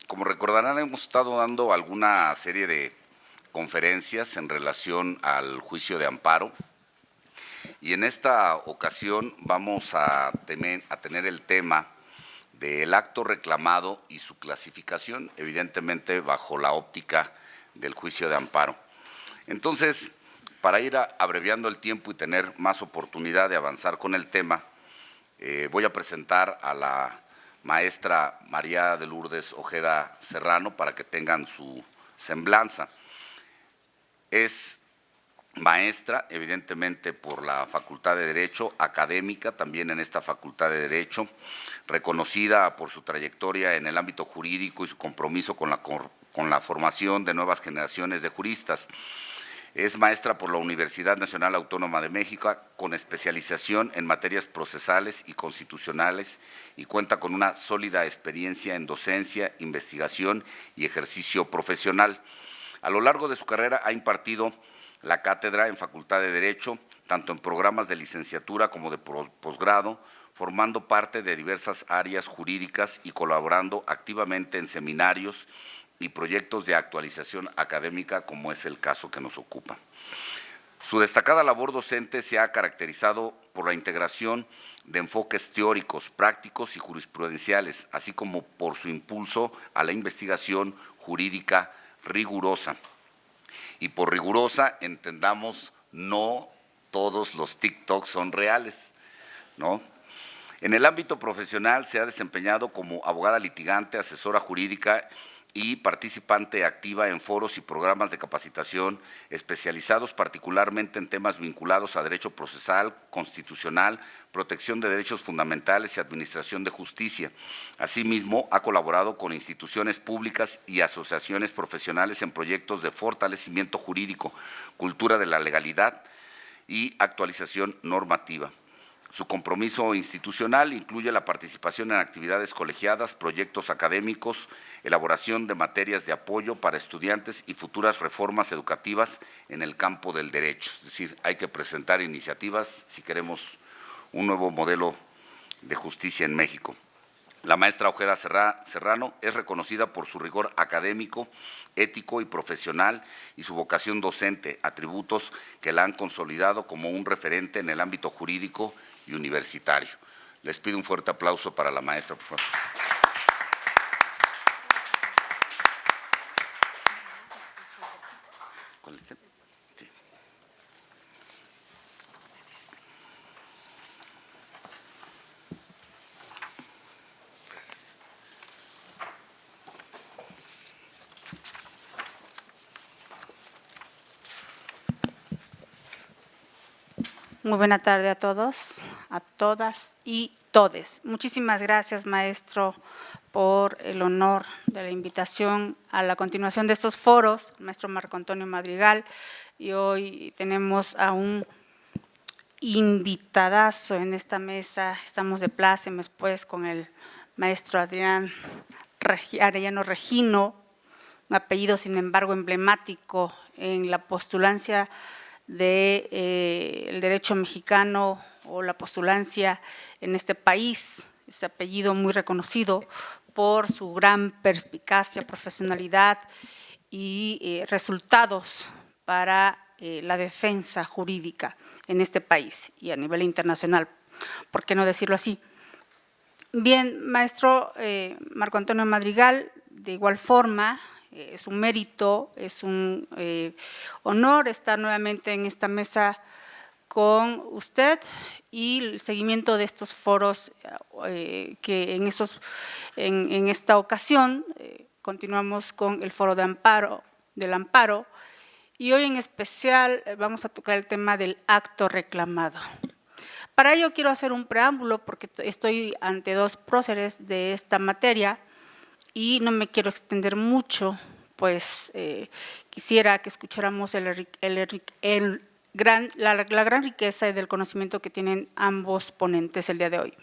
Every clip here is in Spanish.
Como recordarán, hemos estado dando alguna serie de conferencias en relación al juicio de amparo y en esta ocasión vamos a tener el tema del acto reclamado y su clasificación, evidentemente bajo la óptica del juicio de amparo. Entonces, para ir abreviando el tiempo y tener más oportunidad de avanzar con el tema, voy a presentar a la maestra María de Lourdes Ojeda Serrano para que tengan su semblanza. Es maestra, evidentemente, por la Facultad de Derecho, académica también en esta Facultad de Derecho, reconocida por su trayectoria en el ámbito jurídico y su compromiso con la formación de nuevas generaciones de juristas. Es maestra por la Universidad Nacional Autónoma de México, con especialización en materias procesales y constitucionales, y cuenta con una sólida experiencia en docencia, investigación y ejercicio profesional. A lo largo de su carrera ha impartido la cátedra en Facultad de Derecho, tanto en programas de licenciatura como de posgrado, formando parte de diversas áreas jurídicas y colaborando activamente en seminarios y proyectos de actualización académica, como es el caso que nos ocupa. Su destacada labor docente se ha caracterizado por la integración de enfoques teóricos, prácticos y jurisprudenciales, así como por su impulso a la investigación jurídica rigurosa. Y por rigurosa entendamos, no todos los TikToks son reales, ¿no? En el ámbito profesional se ha desempeñado como abogada litigante, asesora jurídica y participante activa en foros y programas de capacitación especializados particularmente en temas vinculados a derecho procesal, constitucional, protección de derechos fundamentales y administración de justicia. Asimismo, ha colaborado con instituciones públicas y asociaciones profesionales en proyectos de fortalecimiento jurídico, cultura de la legalidad y actualización normativa. Su compromiso institucional incluye la participación en actividades colegiadas, proyectos académicos, elaboración de materias de apoyo para estudiantes y futuras reformas educativas en el campo del derecho. Es decir, hay que presentar iniciativas si queremos un nuevo modelo de justicia en México. La maestra Ojeda Serrano es reconocida por su rigor académico, ético y profesional y su vocación docente, atributos que la han consolidado como un referente en el ámbito jurídico y universitario. Les pido un fuerte aplauso para la maestra, por favor. Sí. Muy buena tarde a todos, a todas y todes. Muchísimas gracias, maestro, por el honor de la invitación a la continuación de estos foros, maestro Marco Antonio Madrigal, y hoy tenemos a un invitadazo en esta mesa. Estamos de plácemes pues con el maestro Adrián Arellano Regino, un apellido sin embargo emblemático en la postulancia del derecho mexicano o la postulancia en este país, ese apellido muy reconocido por su gran perspicacia, profesionalidad y resultados para la defensa jurídica en este país y a nivel internacional, ¿por qué no decirlo así? Bien, maestro Marco Antonio Madrigal, de igual forma, es un mérito, es un honor estar nuevamente en esta mesa con usted y el seguimiento de estos foros que en esta ocasión continuamos con el foro del amparo y hoy en especial vamos a tocar el tema del acto reclamado. Para ello quiero hacer un preámbulo porque estoy ante dos próceres de esta materia y no me quiero extender mucho, pues quisiera que escucháramos la gran riqueza del conocimiento que tienen ambos ponentes el día de hoy.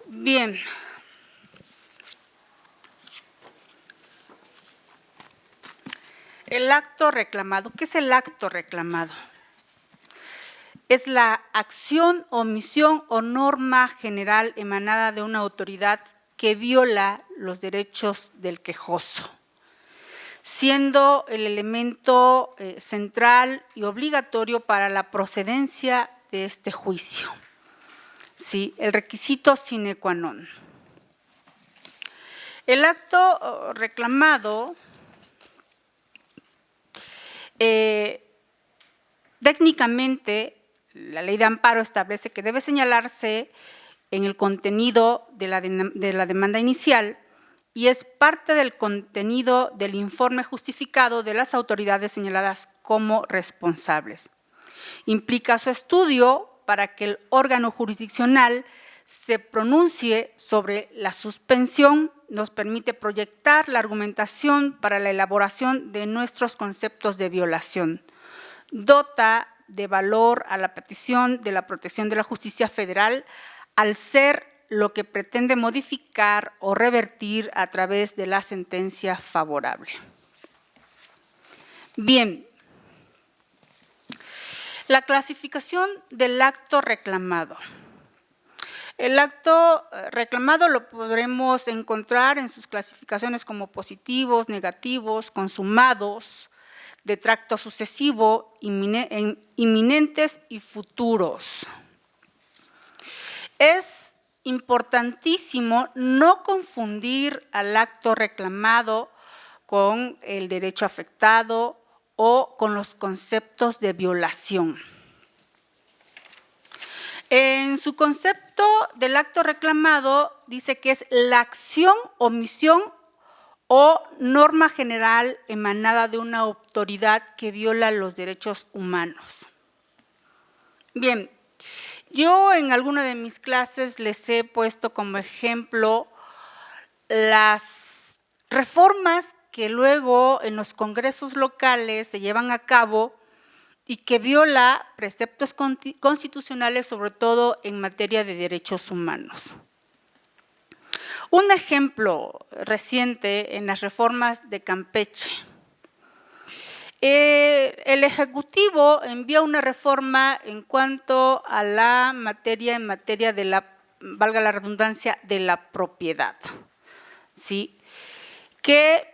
Bien. El acto reclamado. ¿Qué es el acto reclamado? Es la acción, omisión o norma general emanada de una autoridad que viola los derechos del quejoso, siendo el elemento central y obligatorio para la procedencia de este juicio. Sí, el requisito sine qua non. El acto reclamado técnicamente, la ley de amparo establece que debe señalarse en el contenido de la demanda inicial y es parte del contenido del informe justificado de las autoridades señaladas como responsables. Implica su estudio para que el órgano jurisdiccional se pronuncie sobre la suspensión, nos permite proyectar la argumentación para la elaboración de nuestros conceptos de violación. Dota de valor a la petición de la protección de la justicia federal al ser lo que pretende modificar o revertir a través de la sentencia favorable. Bien, la clasificación del acto reclamado. El acto reclamado lo podremos encontrar en sus clasificaciones como positivos, negativos, consumados, de tracto sucesivo, inminentes y futuros. Es importantísimo no confundir al acto reclamado con el derecho afectado o con los conceptos de violación. En su concepto del acto reclamado dice que es la acción, omisión o norma general emanada de una autoridad que viola los derechos humanos. Bien, yo en alguna de mis clases les he puesto como ejemplo las reformas que luego en los congresos locales se llevan a cabo y que viola preceptos constitucionales, sobre todo en materia de derechos humanos. Un ejemplo reciente en las reformas de Campeche. El Ejecutivo envía una reforma en cuanto a la materia, en materia de la, valga la redundancia, de la propiedad, ¿sí? Que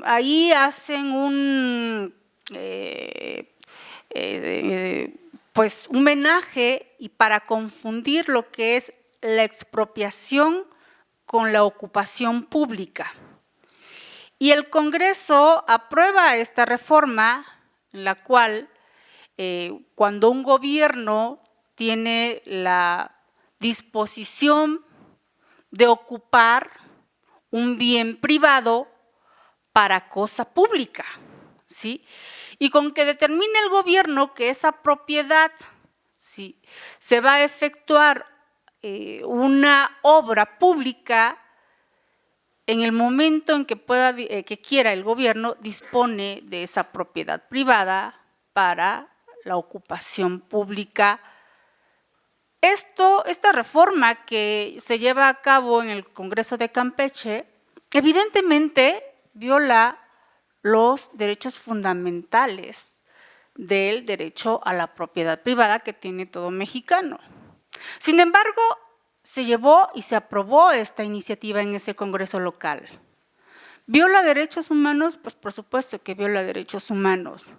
ahí hacen pues un homenaje y para confundir lo que es la expropiación con la ocupación pública. Y el Congreso aprueba esta reforma en la cual cuando un gobierno tiene la disposición de ocupar un bien privado para cosa pública, ¿sí? Y con que determine el gobierno que esa propiedad, ¿sí?, se va a efectuar una obra pública, en el momento en que que quiera el gobierno, dispone de esa propiedad privada para la ocupación pública. Esta reforma que se lleva a cabo en el Congreso de Campeche, evidentemente viola los derechos fundamentales del derecho a la propiedad privada que tiene todo mexicano. Sin embargo, se llevó y se aprobó esta iniciativa en ese Congreso local. ¿Viola derechos humanos? Pues por supuesto que viola derechos humanos.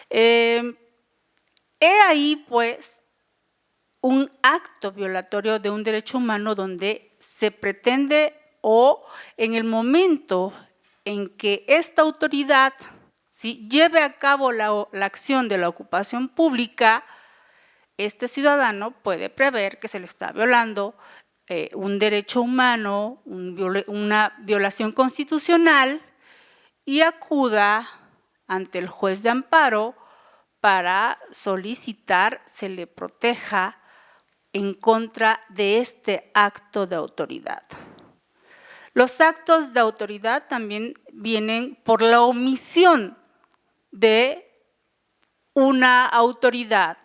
He ahí pues un acto violatorio de un derecho humano donde se pretende o en el momento en que esta autoridad, ¿sí?, lleve a cabo la acción de la ocupación pública, este ciudadano puede prever que se le está violando un derecho humano, una violación constitucional y acuda ante el juez de amparo para solicitar se le proteja en contra de este acto de autoridad. Los actos de autoridad también vienen por la omisión de una autoridad,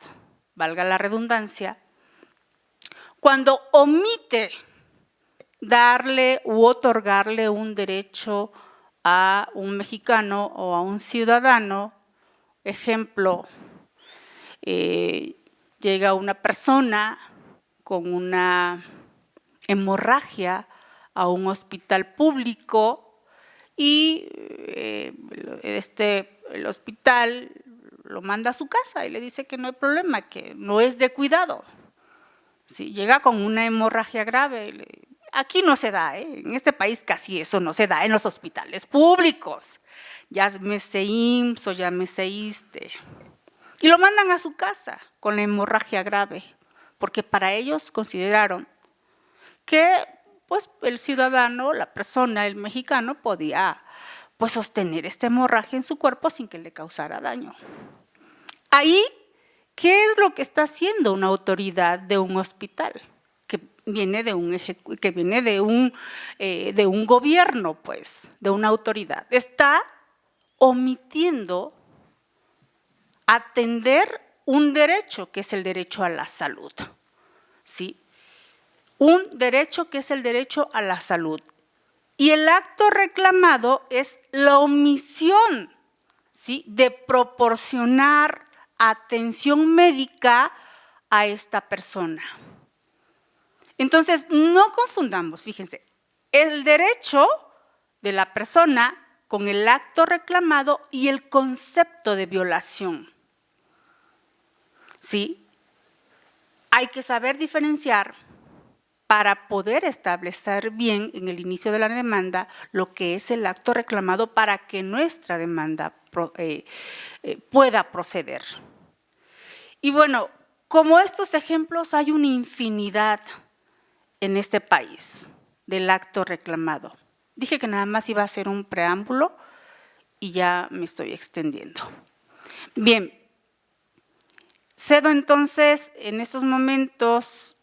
valga la redundancia, cuando omite darle u otorgarle un derecho a un mexicano o a un ciudadano. Ejemplo, llega una persona con una hemorragia a un hospital público y el hospital lo manda a su casa y le dice que no hay problema, que no es de cuidado. Si llega con una hemorragia grave, aquí no se da, en este país casi eso no se da en los hospitales públicos, llámese IMSS o llámese ISSSTE, y lo mandan a su casa con la hemorragia grave, porque para ellos consideraron que pues, el ciudadano, la persona, el mexicano podía pues, sostener esta hemorragia en su cuerpo sin que le causara daño. Ahí, ¿qué es lo que está haciendo una autoridad de un hospital? Que viene de un gobierno, pues, de una autoridad. Está omitiendo atender un derecho, que es el derecho a la salud, ¿sí? Un derecho que es el derecho a la salud. Y el acto reclamado es la omisión, ¿sí?, de proporcionar atención médica a esta persona. Entonces, no confundamos, fíjense, el derecho de la persona con el acto reclamado y el concepto de violación. ¿Sí? Hay que saber diferenciar para poder establecer bien en el inicio de la demanda lo que es el acto reclamado para que nuestra demanda pueda proceder. Y bueno, como estos ejemplos hay una infinidad en este país del acto reclamado. Dije que nada más iba a hacer un preámbulo y ya me estoy extendiendo. Bien, cedo entonces en estos momentos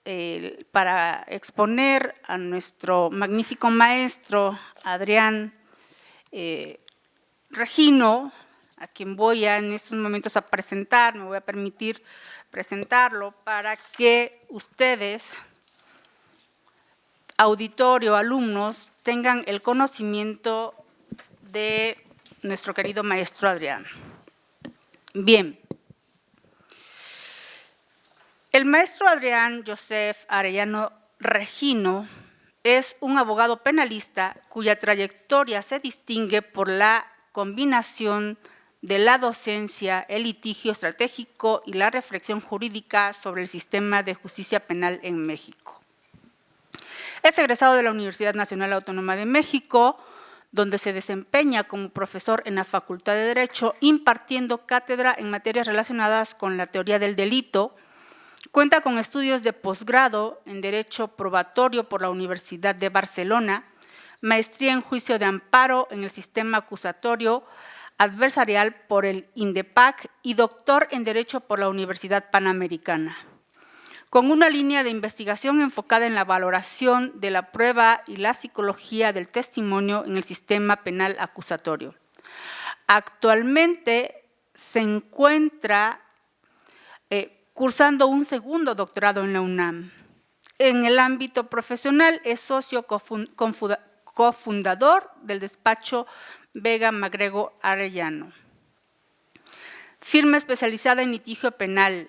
para exponer a nuestro magnífico maestro Adrián Regino, a quien voy en estos momentos a presentar, me voy a permitir presentarlo para que ustedes, auditorio, alumnos, tengan el conocimiento de nuestro querido maestro Adrián. Bien. El maestro Adrián Joseph Arellano Regino es un abogado penalista cuya trayectoria se distingue por la combinación de la docencia, el litigio estratégico y la reflexión jurídica sobre el sistema de justicia penal en México. Es egresado de la Universidad Nacional Autónoma de México, donde se desempeña como profesor en la Facultad de Derecho, impartiendo cátedra en materias relacionadas con la teoría del delito. Cuenta con estudios de posgrado en Derecho Probatorio por la Universidad de Barcelona, maestría en Juicio de Amparo en el Sistema Acusatorio Adversarial por el INDEPAC y doctor en Derecho por la Universidad Panamericana, con una línea de investigación enfocada en la valoración de la prueba y la psicología del testimonio en el sistema penal acusatorio. Actualmente se encuentra cursando un segundo doctorado en la UNAM. En el ámbito profesional es socio cofundador del despacho Vega Magrego Arellano. Firma especializada en litigio penal,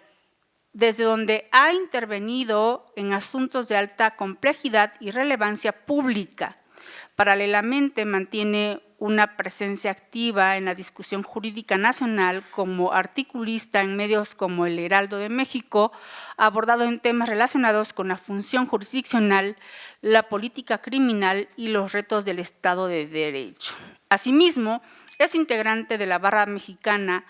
desde donde ha intervenido en asuntos de alta complejidad y relevancia pública. Paralelamente mantiene una presencia activa en la discusión jurídica nacional como articulista en medios como El Heraldo de México, abordado en temas relacionados con la función jurisdiccional, la política criminal y los retos del Estado de Derecho. Asimismo, es integrante de la Barra Mexicana,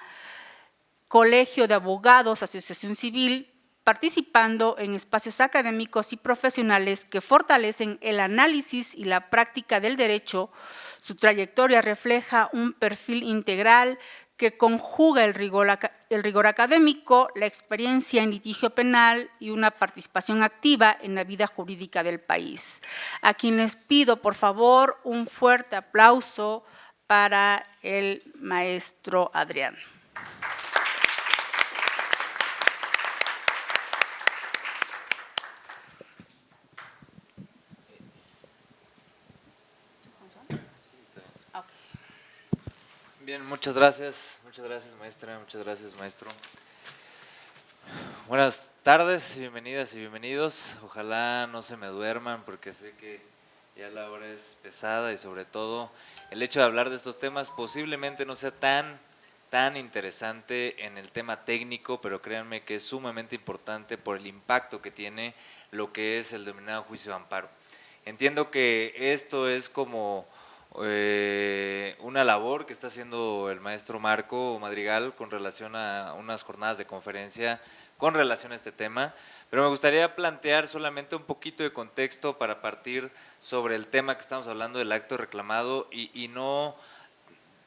Colegio de Abogados, Asociación Civil, participando en espacios académicos y profesionales que fortalecen el análisis y la práctica del derecho. Su trayectoria refleja un perfil integral que conjuga el rigor académico, la experiencia en litigio penal y una participación activa en la vida jurídica del país. A quien les pido, por favor, un fuerte aplauso para el maestro Adrián. Bien, muchas gracias maestra, muchas gracias maestro. Buenas tardes, bienvenidas y bienvenidos. Ojalá no se me duerman porque sé que ya la hora es pesada y sobre todo el hecho de hablar de estos temas posiblemente no sea tan interesante en el tema técnico, pero créanme que es sumamente importante por el impacto que tiene lo que es el denominado juicio de amparo. Entiendo que esto es como una labor que está haciendo el maestro Marco Madrigal con relación a unas jornadas de conferencia con relación a este tema, pero me gustaría plantear solamente un poquito de contexto para partir sobre el tema que estamos hablando del acto reclamado y no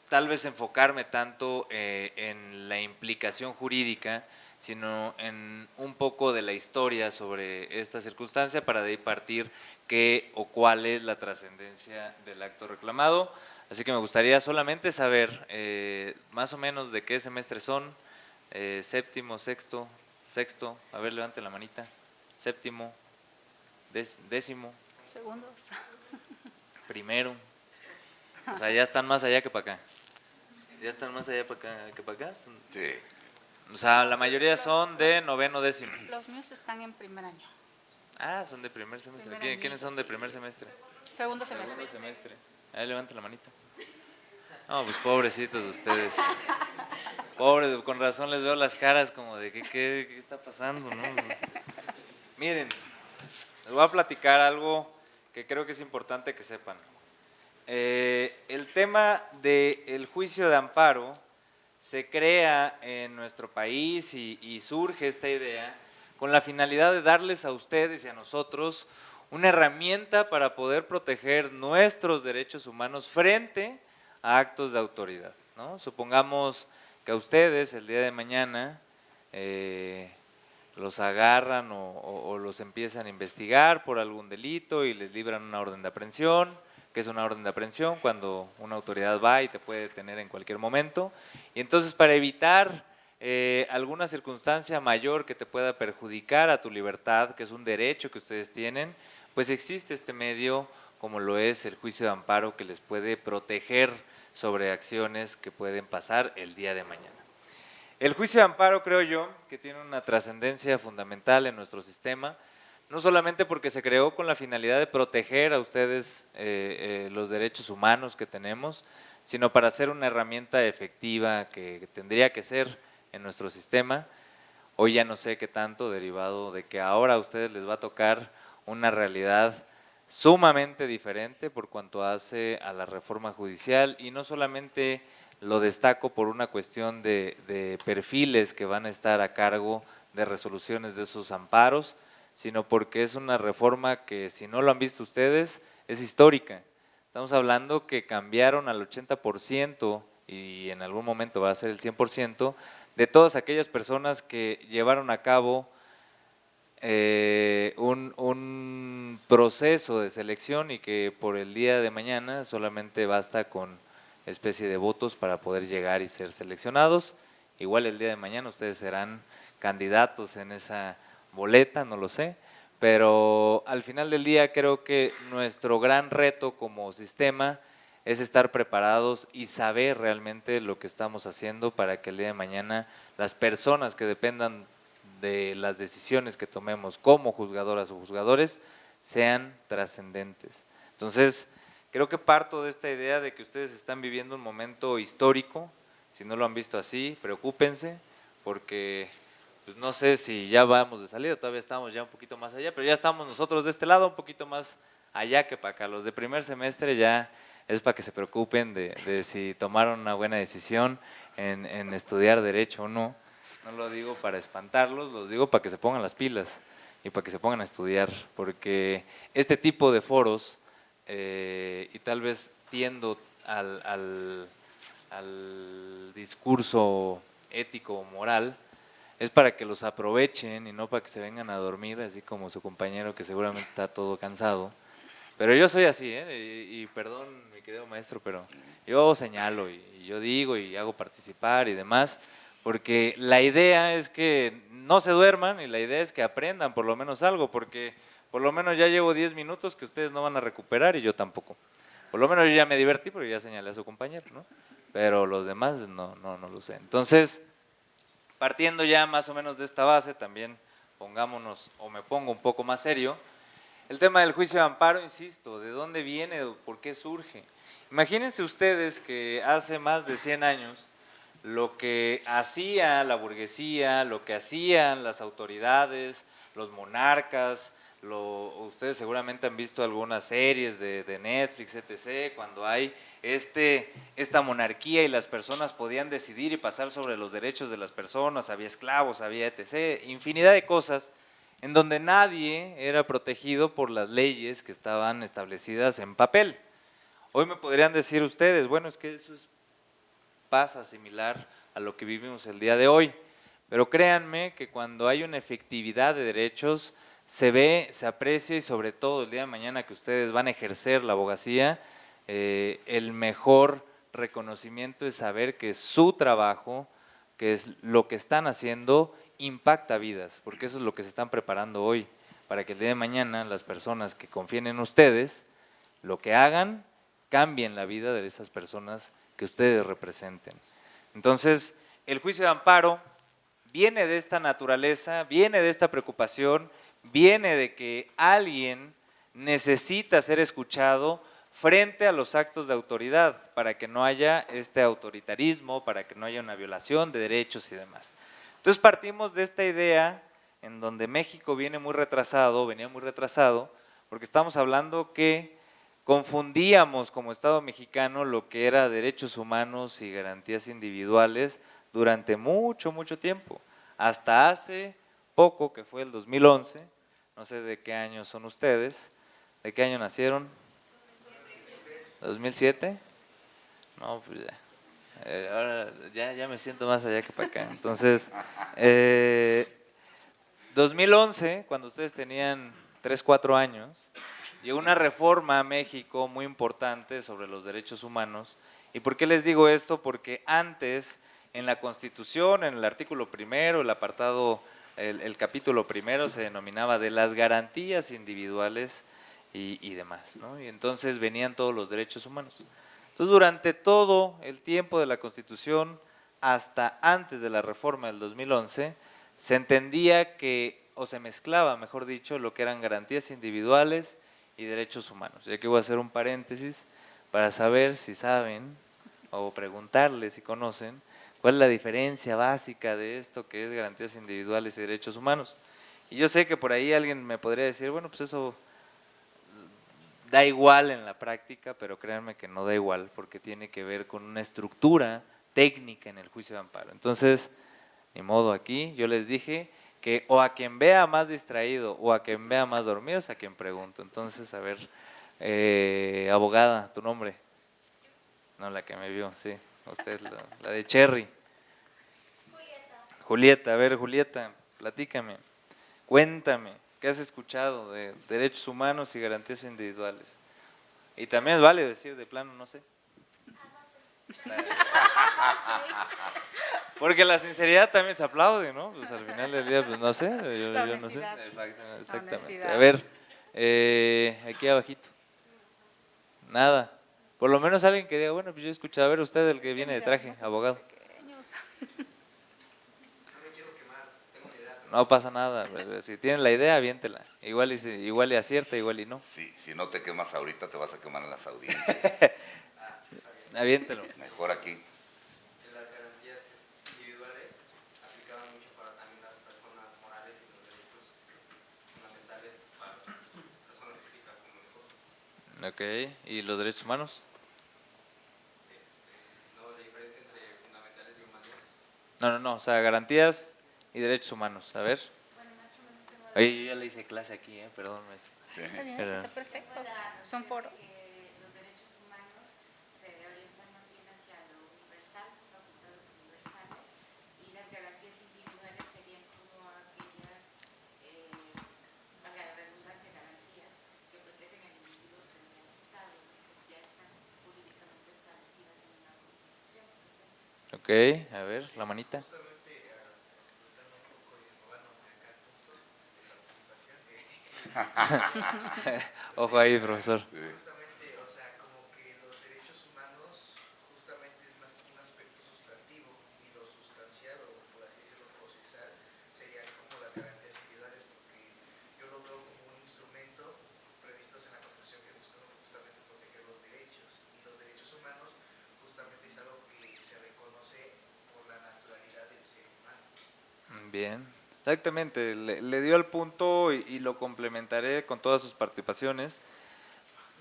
tal vez enfocarme tanto en la implicación jurídica, sino en un poco de la historia sobre esta circunstancia para de ahí partir qué o cuál es la trascendencia del acto reclamado. Así que me gustaría solamente saber más o menos de qué semestre son, séptimo, sexto, a ver, levanten la manita, séptimo, décimo, Segundos. primero, o sea, ya están más allá que para acá. ¿Ya están más allá que para acá? Sí. O sea, la mayoría son de noveno, décimo. Los míos están en primer año. Ah, son de primer semestre. Primer ¿Quiénes son de primer semestre? Segundo semestre. Segundo semestre. Ahí levanten la manita. No, pues pobrecitos ustedes. Pobres, con razón les veo las caras como de qué está pasando, ¿no? Miren, les voy a platicar algo que creo que es importante que sepan. El tema del juicio de amparo se crea en nuestro país y surge esta idea con la finalidad de darles a ustedes y a nosotros una herramienta para poder proteger nuestros derechos humanos frente a actos de autoridad, ¿no? Supongamos que a ustedes el día de mañana los agarran o los empiezan a investigar por algún delito y les libran una orden de aprehensión, que es una orden de aprehensión cuando una autoridad va y te puede detener en cualquier momento. Y entonces para evitar alguna circunstancia mayor que te pueda perjudicar a tu libertad, que es un derecho que ustedes tienen, pues existe este medio como lo es el juicio de amparo que les puede proteger sobre acciones que pueden pasar el día de mañana. El juicio de amparo, creo yo, que tiene una trascendencia fundamental en nuestro sistema, no solamente porque se creó con la finalidad de proteger a ustedes los derechos humanos que tenemos, sino para ser una herramienta efectiva que tendría que ser en nuestro sistema. Hoy ya no sé qué tanto, derivado de que ahora a ustedes les va a tocar una realidad sumamente diferente por cuanto hace a la reforma judicial, y no solamente lo destaco por una cuestión de perfiles que van a estar a cargo de resoluciones de esos amparos, sino porque es una reforma que, si no lo han visto ustedes, es histórica. Estamos hablando que cambiaron al 80% y en algún momento va a ser el 100% de todas aquellas personas que llevaron a cabo un proceso de selección y que por el día de mañana solamente basta con especie de votos para poder llegar y ser seleccionados. Igual el día de mañana ustedes serán candidatos en esa boleta, no lo sé, pero al final del día creo que nuestro gran reto como sistema es estar preparados y saber realmente lo que estamos haciendo para que el día de mañana las personas que dependan de las decisiones que tomemos como juzgadoras o juzgadores sean trascendentes. Entonces, creo que parto de esta idea de que ustedes están viviendo un momento histórico. Si no lo han visto así, preocúpense, porque pues no sé si ya vamos de salida, todavía estamos ya un poquito más allá, pero ya estamos nosotros de este lado un poquito más allá que para acá. Los de primer semestre ya es para que se preocupen de si tomaron una buena decisión en estudiar derecho o no. No lo digo para espantarlos, lo digo para que se pongan las pilas y para que se pongan a estudiar, porque este tipo de foros, y tal vez tiendo al discurso ético o moral, es para que los aprovechen y no para que se vengan a dormir, así como su compañero que seguramente está todo cansado. Pero yo soy así, y perdón, mi querido maestro, pero yo señalo y yo digo y hago participar y demás, porque la idea es que no se duerman y la idea es que aprendan por lo menos algo, porque por lo menos ya llevo 10 minutos que ustedes no van a recuperar y yo tampoco. Por lo menos yo ya me divertí porque ya señalé a su compañero, ¿no? Pero los demás no lo sé. Entonces, partiendo ya más o menos de esta base, también pongámonos, o me pongo un poco más serio, el tema del juicio de amparo, insisto, ¿de dónde viene? ¿Por qué surge? Imagínense ustedes que hace más de 100 años lo que hacía la burguesía, lo que hacían las autoridades, los monarcas, ustedes seguramente han visto algunas series de Netflix, etc., cuando hay esta monarquía y las personas podían decidir y pasar sobre los derechos de las personas, había esclavos, había etc., infinidad de cosas, en donde nadie era protegido por las leyes que estaban establecidas en papel. Hoy me podrían decir ustedes, bueno, es que eso pasa similar a lo que vivimos el día de hoy, pero créanme que cuando hay una efectividad de derechos, se ve, se aprecia y sobre todo el día de mañana que ustedes van a ejercer la abogacía, el mejor reconocimiento es saber que su trabajo, que es lo que están haciendo, impacta vidas, porque eso es lo que se están preparando hoy, para que el día de mañana las personas que confíen en ustedes, lo que hagan, cambien la vida de esas personas que ustedes representen. Entonces, el juicio de amparo viene de esta naturaleza, viene de esta preocupación, viene de que alguien necesita ser escuchado frente a los actos de autoridad para que no haya este autoritarismo, para que no haya una violación de derechos y demás. Entonces partimos de esta idea en donde México venía muy retrasado, porque estamos hablando que confundíamos como Estado mexicano lo que era derechos humanos y garantías individuales durante mucho tiempo, hasta hace poco, que fue el 2011, no sé de qué año son ustedes, ¿de qué año nacieron? ¿2007? No, pues ya. Ahora ya me siento más allá que para acá. Entonces, 2011, cuando ustedes tenían 3, 4 años, llegó una reforma a México muy importante sobre los derechos humanos. ¿Y por qué les digo esto? Porque antes, en la Constitución, en el artículo primero, el apartado, el capítulo primero se denominaba de las garantías individuales y demás, ¿no? Y entonces venían todos los derechos humanos. Entonces, durante todo el tiempo de la Constitución, hasta antes de la reforma del 2011, se entendía que, o se mezclaba, mejor dicho, lo que eran garantías individuales y derechos humanos. Y aquí voy a hacer un paréntesis para saber si saben, o preguntarles si conocen, cuál es la diferencia básica de esto que es garantías individuales y derechos humanos. Y yo sé que por ahí alguien me podría decir, bueno, pues eso da igual en la práctica, pero créanme que no da igual, porque tiene que ver con una estructura técnica en el juicio de amparo. Entonces, ni modo, aquí yo les dije que o a quien vea más distraído o a quien vea más dormido es a quien pregunto. Entonces, a ver, abogada, tu nombre. No, la que me vio, sí, usted, la de Cherry. Julieta, a ver, Julieta, platícame, cuéntame. ¿Qué has escuchado de derechos humanos y garantías individuales? Y también es válido decir de plano, no sé. Porque la sinceridad también se aplaude, ¿no? Pues al final del día, pues no sé, yo no sé. Exactamente. A ver, aquí abajito. Nada. Por lo menos alguien que diga, bueno, pues yo he escuchado, a ver usted el que viene de traje, abogado. No pasa nada, si tienen la idea, aviéntela. Igual y acierta, igual y no. Sí, si no te quemas ahorita, te vas a quemar en las audiencias. Aviéntelo. Mejor aquí. Las garantías individuales aplicaban mucho para también las personas morales y los derechos fundamentales para personas físicas como nosotros. Ok, ¿y los derechos humanos? No, la diferencia entre fundamentales y humanos. No, o sea, garantías y derechos humanos, a ver. Oye, yo ya le hice clase aquí, perdón, maestro. Sí. Está bien, Pero- está perfecto. Son foros. Los derechos humanos se orientan más bien hacia lo universal, facultades universales, y las garantías individuales serían como aquellas, valga la redundancia, garantías que protegen al individuo frente al Estado, que ya están jurídicamente establecidas en una constitución. Ok, a ver, la manita. Ojo ahí, profesor. Justamente, o sea, como que los derechos humanos justamente es más un aspecto sustantivo y lo sustancial o por así decirlo procesal serían como las garantías individuales porque yo lo veo como un instrumento Bien, exactamente, le dio al punto y lo complementaré con todas sus participaciones.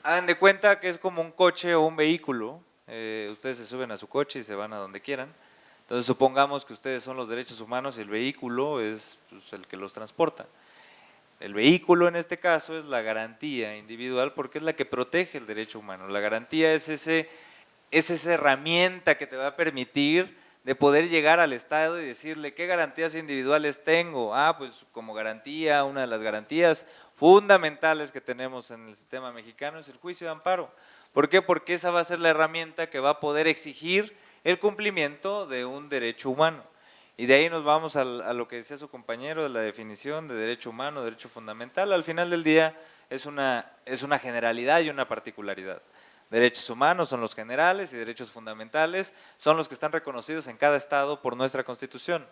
Hagan de cuenta que es como un coche o un vehículo, ustedes se suben a su coche y se van a donde quieran. Entonces supongamos que ustedes son los derechos humanos y el vehículo es pues, el que los transporta. El vehículo en este caso es la garantía individual porque es la que protege el derecho humano. La garantía es esa herramienta que te va a permitir de poder llegar al Estado y decirle qué garantías individuales tengo. Pues como garantía, una de las garantías fundamentales que tenemos en el sistema mexicano es el juicio de amparo. ¿Por qué? Porque esa va a ser la herramienta que va a poder exigir el cumplimiento de un derecho humano. Y de ahí nos vamos a lo que decía su compañero de la definición de derecho humano, derecho fundamental. Al final del día es una generalidad y una particularidad. Derechos humanos son los generales y derechos fundamentales son los que están reconocidos en cada estado por nuestra Constitución.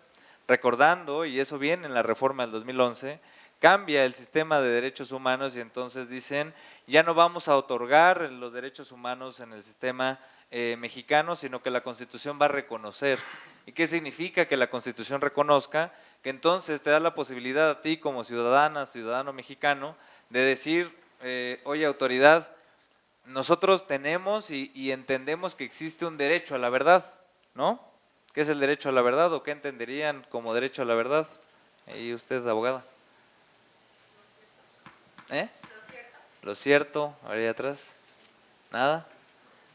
Recordando, y eso viene en la reforma del 2011, cambia el sistema de derechos humanos y entonces dicen, ya no vamos a otorgar los derechos humanos en el sistema mexicano, sino que la Constitución va a reconocer. ¿Y qué significa que la Constitución reconozca? Que entonces te da la posibilidad a ti como ciudadana, ciudadano mexicano, de decir, oye autoridad, nosotros tenemos y entendemos que existe un derecho a la verdad, ¿no? ¿Qué es el derecho a la verdad o qué entenderían como derecho a la verdad? Ahí usted, abogada. Lo cierto, ahí atrás. ¿Nada?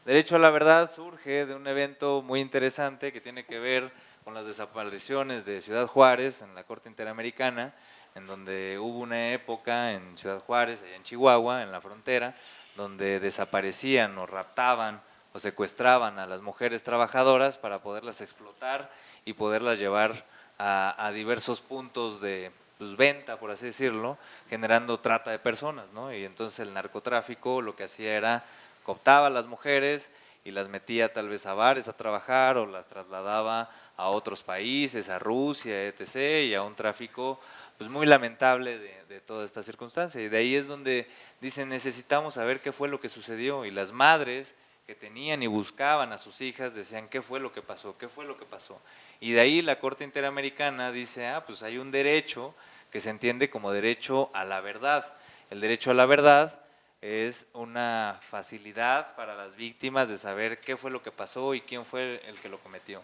Derecho a la verdad surge de un evento muy interesante que tiene que ver con las desapariciones de Ciudad Juárez en la Corte Interamericana, en donde hubo una época en Ciudad Juárez, allá en Chihuahua, en la frontera, donde desaparecían o raptaban o secuestraban a las mujeres trabajadoras para poderlas explotar y poderlas llevar a diversos puntos de pues, venta, por así decirlo, generando trata de personas, ¿no? Y entonces el narcotráfico lo que hacía era cooptaba a las mujeres y las metía tal vez a bares a trabajar o las trasladaba a otros países, a Rusia, etc., y a un tráfico pues muy lamentable de toda esta circunstancia. Y de ahí es donde dicen necesitamos saber qué fue lo que sucedió, y las madres que tenían y buscaban a sus hijas decían qué fue lo que pasó, qué fue lo que pasó. Y de ahí la Corte Interamericana dice, pues hay un derecho que se entiende como derecho a la verdad. El derecho a la verdad es una facilidad para las víctimas de saber qué fue lo que pasó y quién fue el que lo cometió.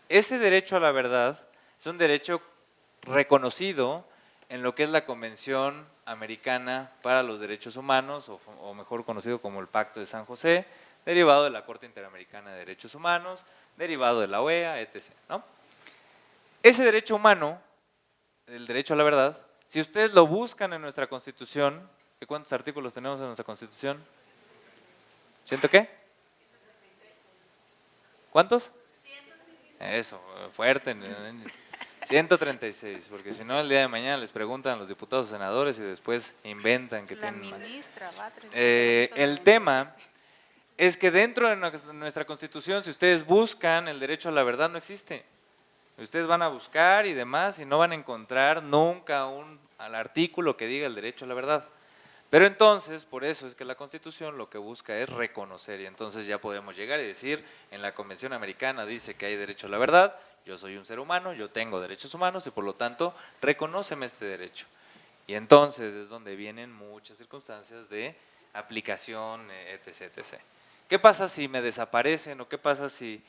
Ese derecho a la verdad es un derecho reconocido en lo que es la Convención Americana para los Derechos Humanos, o mejor conocido como el Pacto de San José, derivado de la Corte Interamericana de Derechos Humanos, derivado de la OEA, etc., ¿no? Ese derecho humano, el derecho a la verdad, si ustedes lo buscan en nuestra Constitución, ¿cuántos artículos tenemos en nuestra Constitución? ¿Ciento qué? ¿Cuántos? Eso, fuerte. 136, porque si no el día de mañana les preguntan a los diputados senadores y después inventan que tienen más. El tema es que dentro de nuestra Constitución, si ustedes buscan el derecho a la verdad, no existe. Ustedes van a buscar y demás y no van a encontrar nunca al artículo que diga el derecho a la verdad. Pero entonces, por eso es que la Constitución lo que busca es reconocer, y entonces ya podemos llegar y decir, en la Convención Americana dice que hay derecho a la verdad, yo soy un ser humano, yo tengo derechos humanos y por lo tanto, reconóceme este derecho. Y entonces es donde vienen muchas circunstancias de aplicación, etc., etc. ¿Qué pasa si me desaparecen o qué pasa si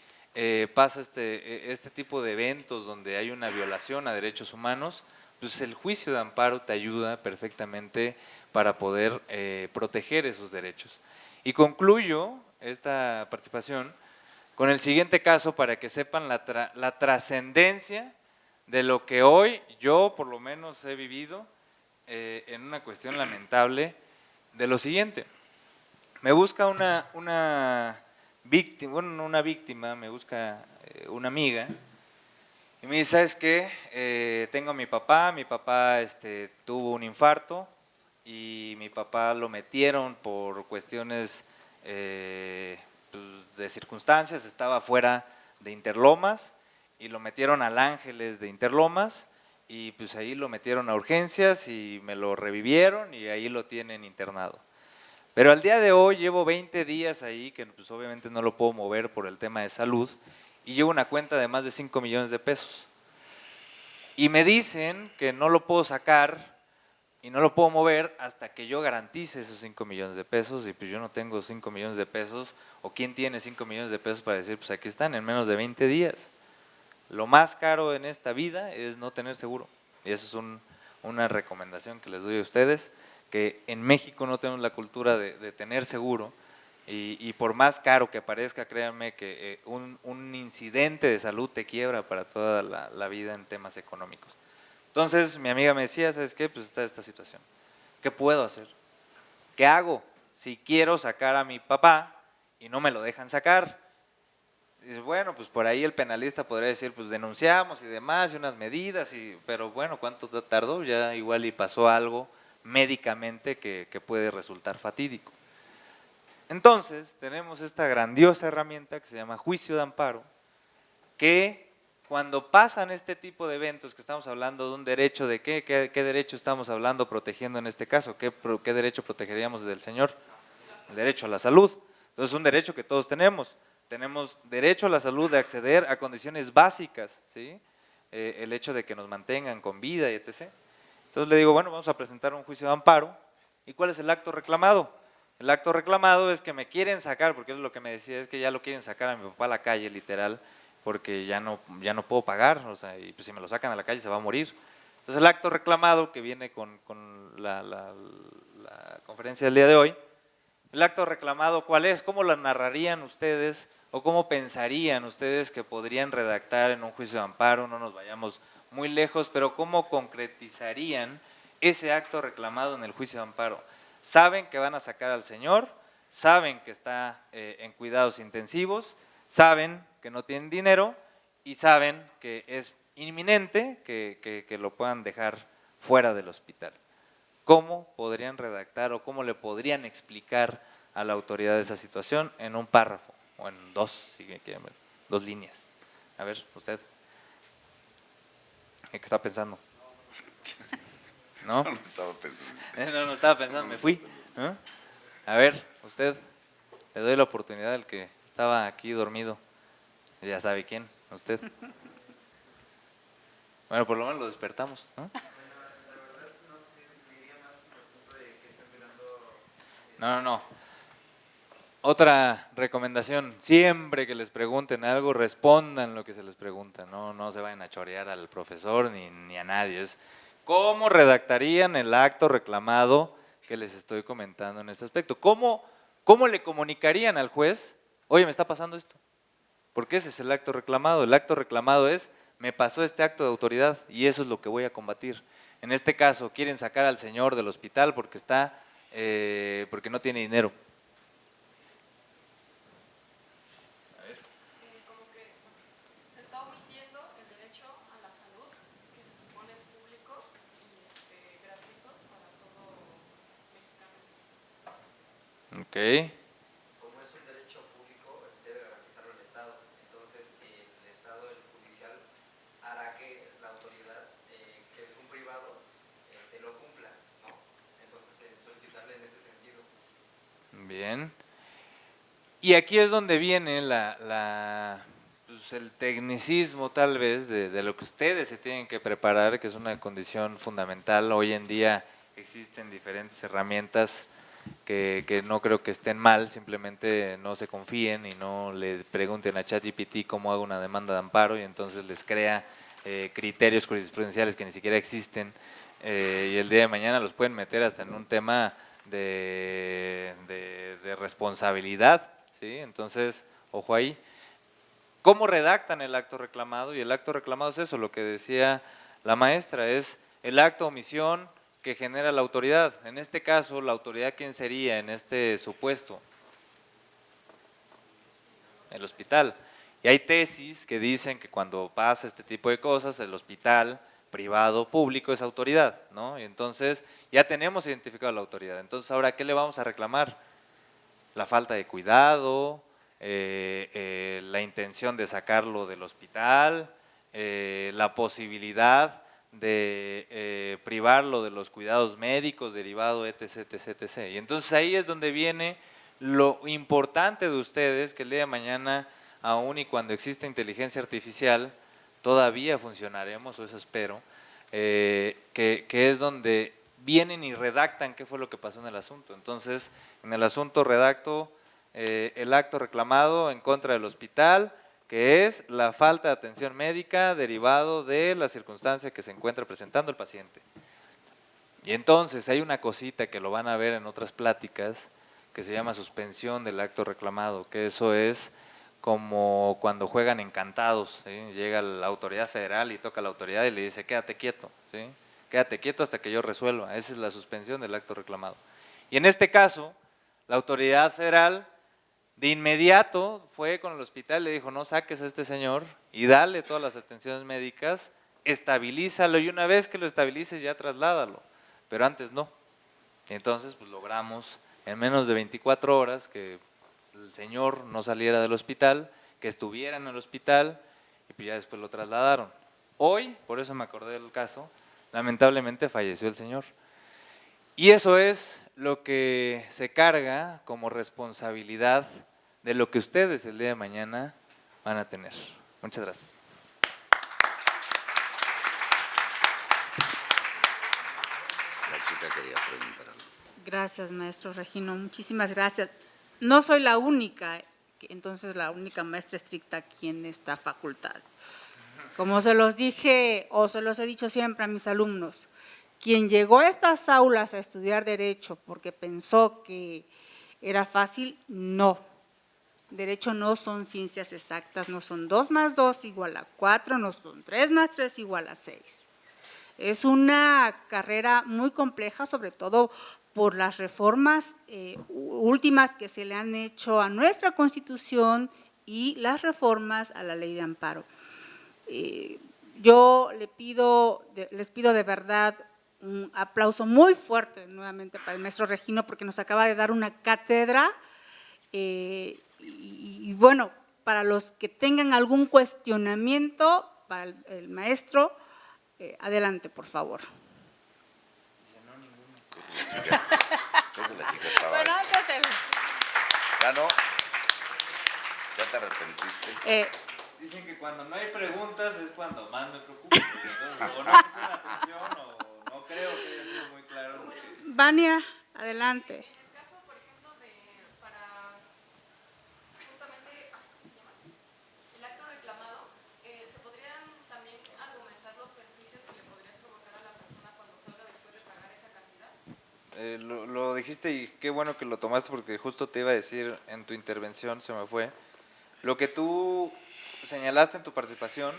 pasa este tipo de eventos donde hay una violación a derechos humanos? Pues el juicio de amparo te ayuda perfectamente para poder proteger esos derechos. Y concluyo esta participación con el siguiente caso para que sepan la trascendencia de lo que hoy yo por lo menos he vivido en una cuestión lamentable de lo siguiente. Me busca una víctima, me busca una amiga y me dice, ¿sabes qué? Tengo a mi papá tuvo un infarto y mi papá lo metieron por cuestiones pues, de circunstancias, estaba fuera de Interlomas y lo metieron al Ángeles de Interlomas y pues ahí lo metieron a urgencias y me lo revivieron y ahí lo tienen internado. Pero al día de hoy llevo 20 días ahí, que pues obviamente no lo puedo mover por el tema de salud, y llevo una cuenta de más de 5 millones de pesos. Y me dicen que no lo puedo sacar y no lo puedo mover hasta que yo garantice esos 5 millones de pesos, y pues yo no tengo 5 millones de pesos, o quién tiene 5 millones de pesos para decir, pues aquí están, en menos de 20 días. Lo más caro en esta vida es no tener seguro, y eso es una recomendación que les doy a ustedes, que en México no tenemos la cultura de tener seguro, y por más caro que parezca, créanme que un incidente de salud te quiebra para toda la vida en temas económicos. Entonces mi amiga me decía, ¿sabes qué? Pues está esta situación. ¿Qué puedo hacer? ¿Qué hago si quiero sacar a mi papá y no me lo dejan sacar? Dice, bueno, pues por ahí el penalista podría decir, pues denunciamos y demás, y unas medidas, pero bueno, ¿cuánto tardó? Ya igual y pasó algo médicamente que puede resultar fatídico. Entonces tenemos esta grandiosa herramienta que se llama juicio de amparo, que cuando pasan este tipo de eventos, que estamos hablando de un derecho de qué derecho estamos hablando protegiendo en este caso, qué derecho protegeríamos del Señor, el derecho a la salud. Entonces es un derecho que todos tenemos derecho a la salud, de acceder a condiciones básicas, ¿sí? El hecho de que nos mantengan con vida y etc. Entonces le digo, bueno, vamos a presentar un juicio de amparo. ¿Y cuál es el acto reclamado? El acto reclamado es que me quieren sacar, porque es lo que me decía, es que ya lo quieren sacar a mi papá a la calle, literal, porque ya no puedo pagar, o sea, y pues si me lo sacan a la calle se va a morir. Entonces el acto reclamado, que viene con la conferencia del día de hoy, el acto reclamado, ¿cuál es? ¿Cómo lo narrarían ustedes o cómo pensarían ustedes que podrían redactar en un juicio de amparo? No nos vayamos muy lejos, pero ¿cómo concretizarían ese acto reclamado en el juicio de amparo? Saben que van a sacar al señor, saben que está en cuidados intensivos, saben que no tienen dinero y saben que es inminente que lo puedan dejar fuera del hospital. ¿Cómo podrían redactar o cómo le podrían explicar a la autoridad esa situación en un párrafo o en dos, si quieren ver, 2 líneas? A ver, usted. ¿En qué está pensando? ¿No? No estaba pensando. No estaba pensando, me fui. ¿Eh? A ver, usted, le doy la oportunidad al que estaba aquí dormido. Ya sabe quién, usted. Bueno, por lo menos lo despertamos, ¿no? No. Otra recomendación, siempre que les pregunten algo, respondan lo que se les pregunta, no se vayan a chorear al profesor ni a nadie. Es cómo redactarían el acto reclamado que les estoy comentando en este aspecto. ¿Cómo le comunicarían al juez, oye, me está pasando esto? Porque ese es el acto reclamado. El acto reclamado es, me pasó este acto de autoridad y eso es lo que voy a combatir. En este caso, quieren sacar al señor del hospital porque porque no tiene dinero. Como que se está omitiendo el derecho a la salud, que se supone es público y gratuito para todo mexicano. Ok. Como es un derecho público, debe garantizarlo el Estado. Entonces, el Estado, el judicial, hará que la autoridad, que es un privado, lo cumpla, ¿no? Entonces, solicitarle en ese sentido. Bien. Y aquí es donde viene pues el tecnicismo tal vez de lo que ustedes se tienen que preparar, que es una condición fundamental. Hoy en día existen diferentes herramientas que no creo que estén mal, simplemente no se confíen y no le pregunten a ChatGPT cómo hago una demanda de amparo y entonces les crea criterios jurisprudenciales que ni siquiera existen y el día de mañana los pueden meter hasta en un tema de responsabilidad, ¿sí? Entonces, ojo ahí. ¿Cómo redactan el acto reclamado? Y el acto reclamado es eso, lo que decía la maestra, es el acto de omisión que genera la autoridad. En este caso, la autoridad, ¿quién sería en este supuesto? El hospital. Y hay tesis que dicen que cuando pasa este tipo de cosas, el hospital privado, público, es autoridad, ¿no? Y entonces ya tenemos identificado a la autoridad. Entonces, ahora, ¿qué le vamos a reclamar? La falta de cuidado, la intención de sacarlo del hospital, la posibilidad de privarlo de los cuidados médicos derivado, etc, etc, etc. Y entonces ahí es donde viene lo importante de ustedes, que el día de mañana, aún y cuando existe inteligencia artificial, todavía funcionaremos, o eso espero, que es donde vienen y redactan qué fue lo que pasó en el asunto. Entonces, en el asunto redacto el acto reclamado en contra del hospital, que es la falta de atención médica derivado de la circunstancia que se encuentra presentando el paciente. Y entonces hay una cosita que lo van a ver en otras pláticas que se llama suspensión del acto reclamado, que eso es como cuando juegan encantados, ¿sí? Llega la autoridad federal y toca a la autoridad y le dice quédate quieto, ¿sí? Quédate quieto hasta que yo resuelva. Esa es la suspensión del acto reclamado. Y en este caso, la autoridad federal de inmediato fue con el hospital y le dijo no saques a este señor y dale todas las atenciones médicas, estabilízalo y una vez que lo estabilices ya trasládalo, pero antes no. Y entonces pues logramos en menos de 24 horas que el señor no saliera del hospital, que estuviera en el hospital y pues ya después lo trasladaron. Hoy, por eso me acordé del caso, lamentablemente falleció el señor. Y eso es lo que se carga como responsabilidad de lo que ustedes el día de mañana van a tener. Muchas gracias. La chica quería preguntar algo. Gracias, maestro Regino, muchísimas gracias. No soy la única, entonces la única maestra estricta aquí en esta facultad. Como se los dije o se los he dicho siempre a mis alumnos, quien llegó a estas aulas a estudiar Derecho porque pensó que era fácil, no. Derecho no son ciencias exactas, no son 2 más 2 igual a 4, no son 3 más 3 igual a 6. Es una carrera muy compleja, sobre todo por las reformas últimas que se le han hecho a nuestra Constitución y las reformas a la Ley de Amparo. Yo les pido de verdad un aplauso muy fuerte nuevamente para el maestro Regino porque nos acaba de dar una cátedra y bueno, para los que tengan algún cuestionamiento para el maestro, adelante, por favor. Entonces la chica estaba… Bueno, entonces… ¿Ya no? ¿Ya te arrepentiste? Dicen que cuando no hay preguntas es cuando más me preocupo, porque entonces o no pusieron atención o no creo que haya sido muy claro. Vania, adelante. En el caso, por ejemplo, para justamente, ¿cómo se llama? El acto reclamado, ¿se podrían también argumentar los perjuicios que le podrían provocar a la persona cuando salga después de pagar esa cantidad? Lo dijiste y qué bueno que lo tomaste porque justo te iba a decir en tu intervención, se me fue. Lo que tú señalaste en tu participación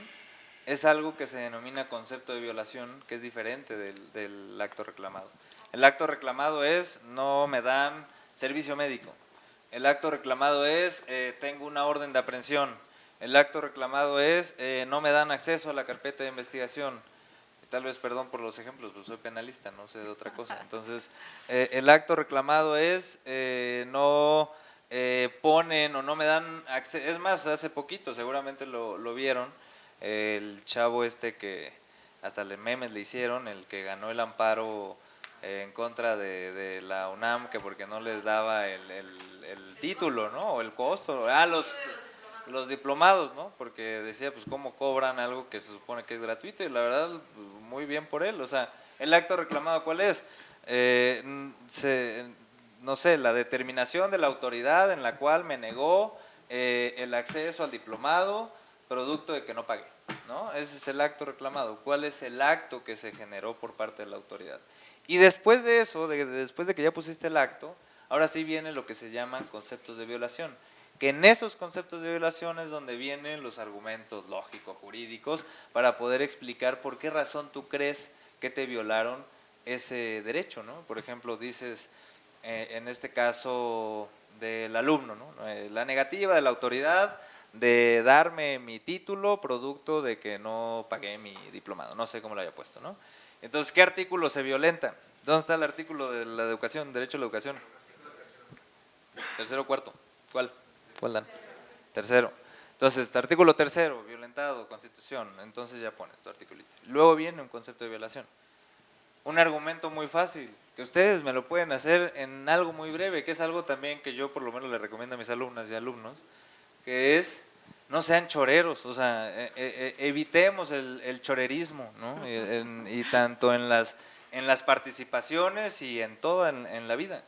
es algo que se denomina concepto de violación, que es diferente del acto reclamado. El acto reclamado es no me dan servicio médico. El acto reclamado es tengo una orden de aprehensión. El acto reclamado es no me dan acceso a la carpeta de investigación. Tal vez, perdón por los ejemplos, pues soy penalista, no sé de otra cosa. Entonces, el acto reclamado es no ponen o no me dan acceso. Es más, hace poquito, seguramente lo vieron, el chavo que hasta memes le hicieron, el que ganó el amparo en contra de la UNAM, que porque no les daba el título, ¿no? O el costo, los diplomados, ¿no? Porque decía, pues, ¿cómo cobran algo que se supone que es gratuito? Y la verdad, muy bien por él. O sea, ¿el acto reclamado cuál es? No sé, la determinación de la autoridad en la cual me negó el acceso al diplomado, producto de que no pagué, ¿no? Ese es el acto reclamado. ¿Cuál es el acto que se generó por parte de la autoridad? Y después de eso, después de que ya pusiste el acto, ahora sí viene lo que se llaman conceptos de violación, que en esos conceptos de violación es donde vienen los argumentos lógicos, jurídicos, para poder explicar por qué razón tú crees que te violaron ese derecho, ¿no? Por ejemplo, dices, en este caso del alumno, ¿no? La negativa de la autoridad de darme mi título producto de que no pagué mi diplomado, no sé cómo lo haya puesto, ¿no? Entonces, ¿qué artículo se violenta? ¿Dónde está el artículo de la educación, derecho a la educación? Tercero o cuarto, ¿cuál dan? Tercero. Entonces, artículo tercero, violentado, Constitución, entonces ya pones tu articulito. Luego viene un concepto de violación. Un argumento muy fácil, que ustedes me lo pueden hacer en algo muy breve, que es algo también que yo por lo menos le recomiendo a mis alumnas y alumnos, que es no sean choreros, o sea, evitemos el chorerismo, ¿no? Y tanto en las participaciones y en todo en la vida.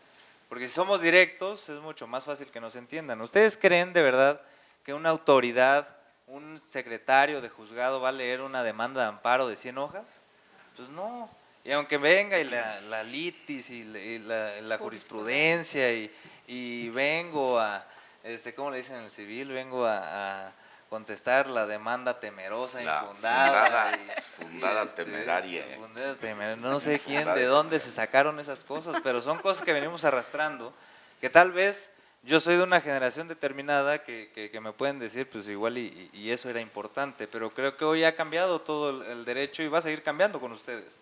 Porque si somos directos es mucho más fácil que nos entiendan. ¿Ustedes creen de verdad que una autoridad, un secretario de juzgado va a leer una demanda de amparo de 100 hojas? Pues no. Y aunque venga y la litis y la jurisprudencia y vengo a, ¿cómo le dicen en el civil? Vengo a contestar la demanda temerosa, infundada. Fundada temeraria. Fundada temeraria. No sé quién, de dónde se sacaron esas cosas, pero son cosas que venimos arrastrando, que tal vez yo soy de una generación determinada que me pueden decir, pues igual y eso era importante, pero creo que hoy ha cambiado todo el derecho y va a seguir cambiando con ustedes.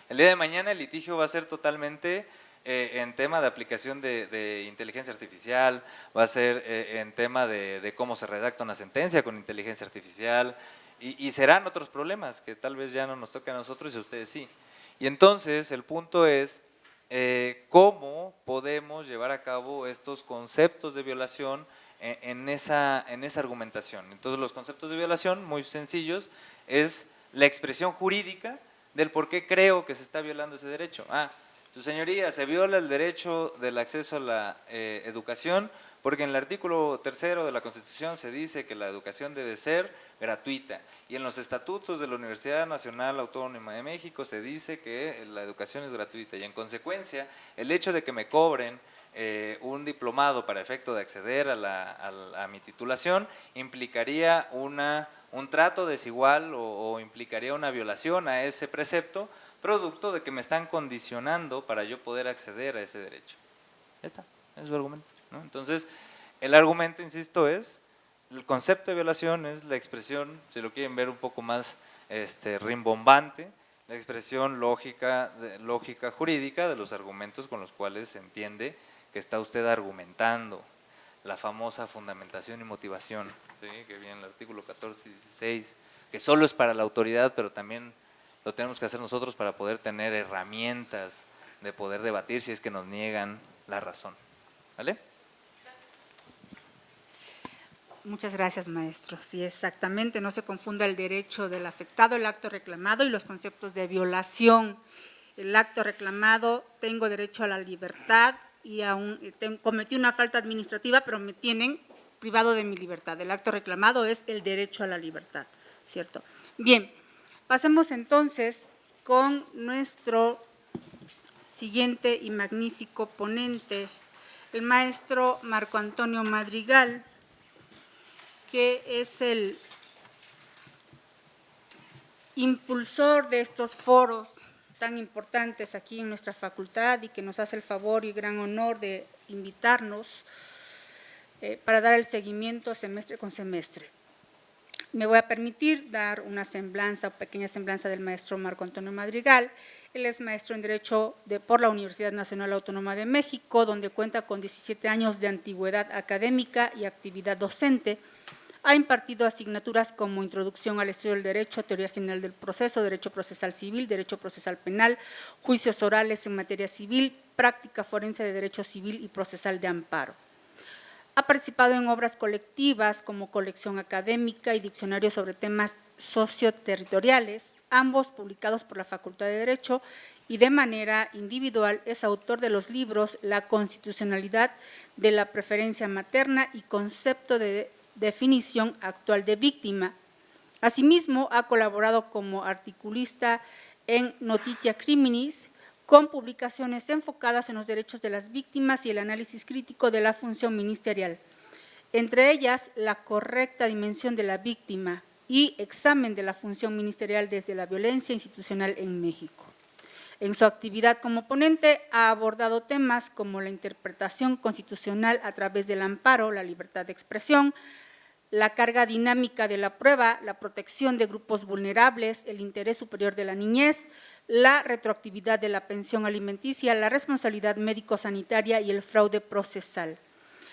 El día de mañana el litigio va a ser totalmente en tema de aplicación de inteligencia artificial, va a ser en tema de cómo se redacta una sentencia con inteligencia artificial y serán otros problemas que tal vez ya no nos toquen a nosotros y a ustedes sí. Y entonces el punto es cómo podemos llevar a cabo estos conceptos de violación en esa argumentación. Entonces los conceptos de violación, muy sencillos, es la expresión jurídica del por qué creo que se está violando ese derecho. Su señoría, se viola el derecho del acceso a la educación porque en el artículo 3 de la Constitución se dice que la educación debe ser gratuita y en los estatutos de la Universidad Nacional Autónoma de México se dice que la educación es gratuita y en consecuencia el hecho de que me cobren un diplomado para efecto de acceder a mi titulación implicaría un trato desigual o implicaría una violación a ese precepto producto de que me están condicionando para yo poder acceder a ese derecho. Ya está, es su argumento, ¿no? Entonces, el argumento, insisto, es, el concepto de violación es la expresión, si lo quieren ver un poco más rimbombante, la expresión lógica jurídica de los argumentos con los cuales se entiende que está usted argumentando, la famosa fundamentación y motivación, ¿sí? Que viene en el artículo 14 y 16, que solo es para la autoridad, pero también lo tenemos que hacer nosotros para poder tener herramientas de poder debatir si es que nos niegan la razón. ¿Vale? Muchas gracias, maestro. Sí, exactamente, no se confunda el derecho del afectado, el acto reclamado y los conceptos de violación. El acto reclamado, tengo derecho a la libertad y cometí una falta administrativa, pero me tienen privado de mi libertad. El acto reclamado es el derecho a la libertad, ¿cierto? Bien. Pasemos entonces con nuestro siguiente y magnífico ponente, el maestro Marco Antonio Madrigal, que es el impulsor de estos foros tan importantes aquí en nuestra facultad y que nos hace el favor y gran honor de invitarnos para dar el seguimiento semestre con semestre. Me voy a permitir dar una pequeña semblanza del maestro Marco Antonio Madrigal. Él es maestro en Derecho por la Universidad Nacional Autónoma de México, donde cuenta con 17 años de antigüedad académica y actividad docente. Ha impartido asignaturas como Introducción al Estudio del Derecho, Teoría General del Proceso, Derecho Procesal Civil, Derecho Procesal Penal, Juicios Orales en Materia Civil, Práctica Forense de Derecho Civil y Procesal de Amparo. Ha participado en obras colectivas como Colección Académica y Diccionario sobre temas socioterritoriales, ambos publicados por la Facultad de Derecho, y de manera individual es autor de los libros La constitucionalidad de la preferencia materna y Concepto de definición actual de víctima. Asimismo, ha colaborado como articulista en Notitia Criminis, con publicaciones enfocadas en los derechos de las víctimas y el análisis crítico de la función ministerial, entre ellas la correcta dimensión de la víctima y examen de la función ministerial desde la violencia institucional en México. En su actividad como ponente ha abordado temas como la interpretación constitucional a través del amparo, la libertad de expresión, la carga dinámica de la prueba, la protección de grupos vulnerables, el interés superior de la niñez, la retroactividad de la pensión alimenticia, la responsabilidad médico-sanitaria y el fraude procesal.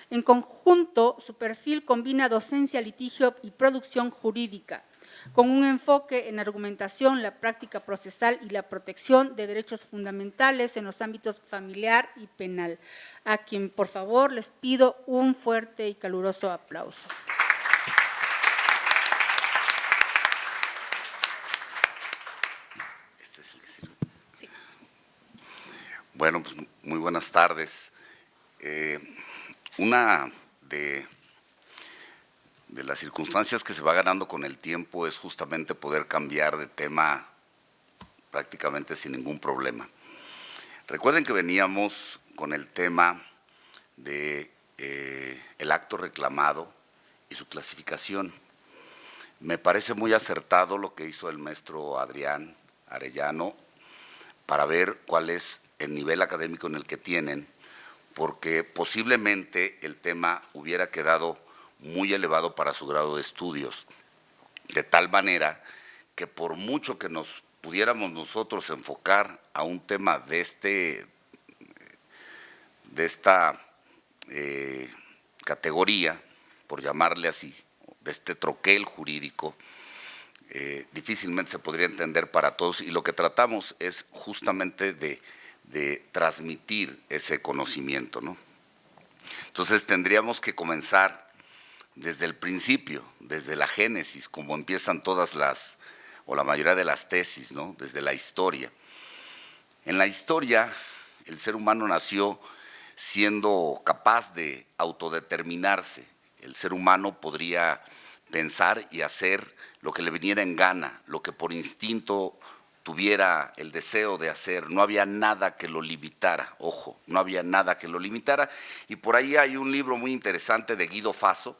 En conjunto, su perfil combina docencia, litigio y producción jurídica, con un enfoque en argumentación, la práctica procesal y la protección de derechos fundamentales en los ámbitos familiar y penal, a quien, por favor, les pido un fuerte y caluroso aplauso. Bueno, pues muy buenas tardes. Una de las circunstancias que se va ganando con el tiempo es justamente poder cambiar de tema prácticamente sin ningún problema. Recuerden que veníamos con el tema de el acto reclamado y su clasificación. Me parece muy acertado lo que hizo el maestro Adrián Arellano para ver cuál es el nivel académico en el que tienen, porque posiblemente el tema hubiera quedado muy elevado para su grado de estudios, de tal manera que por mucho que nos pudiéramos nosotros enfocar a un tema de esta categoría, por llamarle así, de este troquel jurídico, difícilmente se podría entender para todos, y lo que tratamos es justamente de transmitir ese conocimiento, ¿no? Entonces tendríamos que comenzar desde el principio, desde la génesis, como empiezan todas las, o la mayoría de las tesis, ¿no? Desde la historia. En la historia, el ser humano nació siendo capaz de autodeterminarse. El ser humano podría pensar y hacer lo que le viniera en gana, lo que por instinto tuviera el deseo de hacer. No había nada que lo limitara, ojo, no había nada que lo limitara. Y por ahí hay un libro muy interesante de Guido Faso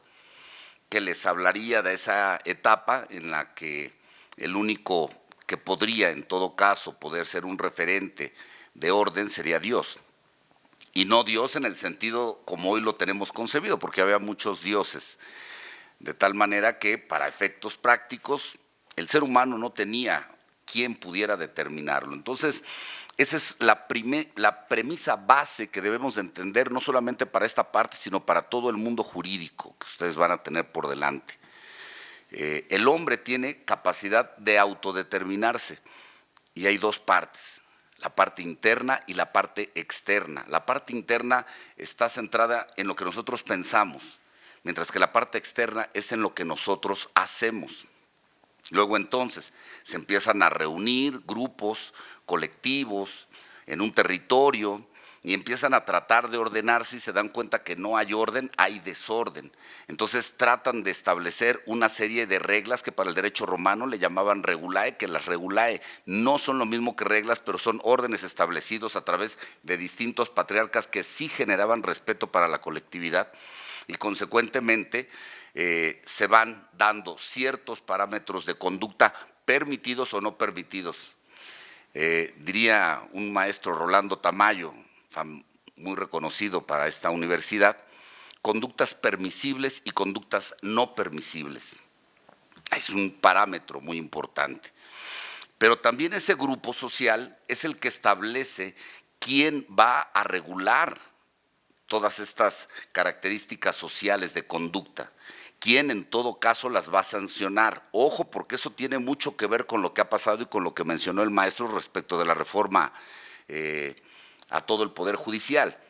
que les hablaría de esa etapa en la que el único que podría, en todo caso, poder ser un referente de orden sería Dios. Y no Dios en el sentido como hoy lo tenemos concebido, porque había muchos dioses. De tal manera que, para efectos prácticos, el ser humano no tenía quien pudiera determinarlo. Entonces, esa es la premisa base que debemos de entender, no solamente para esta parte, sino para todo el mundo jurídico que ustedes van a tener por delante. El hombre tiene capacidad de autodeterminarse, y hay dos partes: la parte interna y la parte externa. La parte interna está centrada en lo que nosotros pensamos, mientras que la parte externa es en lo que nosotros hacemos. Luego entonces se empiezan a reunir grupos, colectivos, en un territorio, y empiezan a tratar de ordenarse y se dan cuenta que no hay orden, hay desorden. Entonces tratan de establecer una serie de reglas que para el derecho romano le llamaban regulae, que las regulae no son lo mismo que reglas, pero son órdenes establecidos a través de distintos patriarcas que sí generaban respeto para la colectividad, y consecuentemente se van dando ciertos parámetros de conducta permitidos o no permitidos. Diría un maestro, Rolando Tamayo, muy reconocido para esta universidad, conductas permisibles y conductas no permisibles. Es un parámetro muy importante. Pero también ese grupo social es el que establece quién va a regular todas estas características sociales de conducta, quién en todo caso las va a sancionar. Ojo, porque eso tiene mucho que ver con lo que ha pasado y con lo que mencionó el maestro respecto de la reforma a todo el Poder Judicial.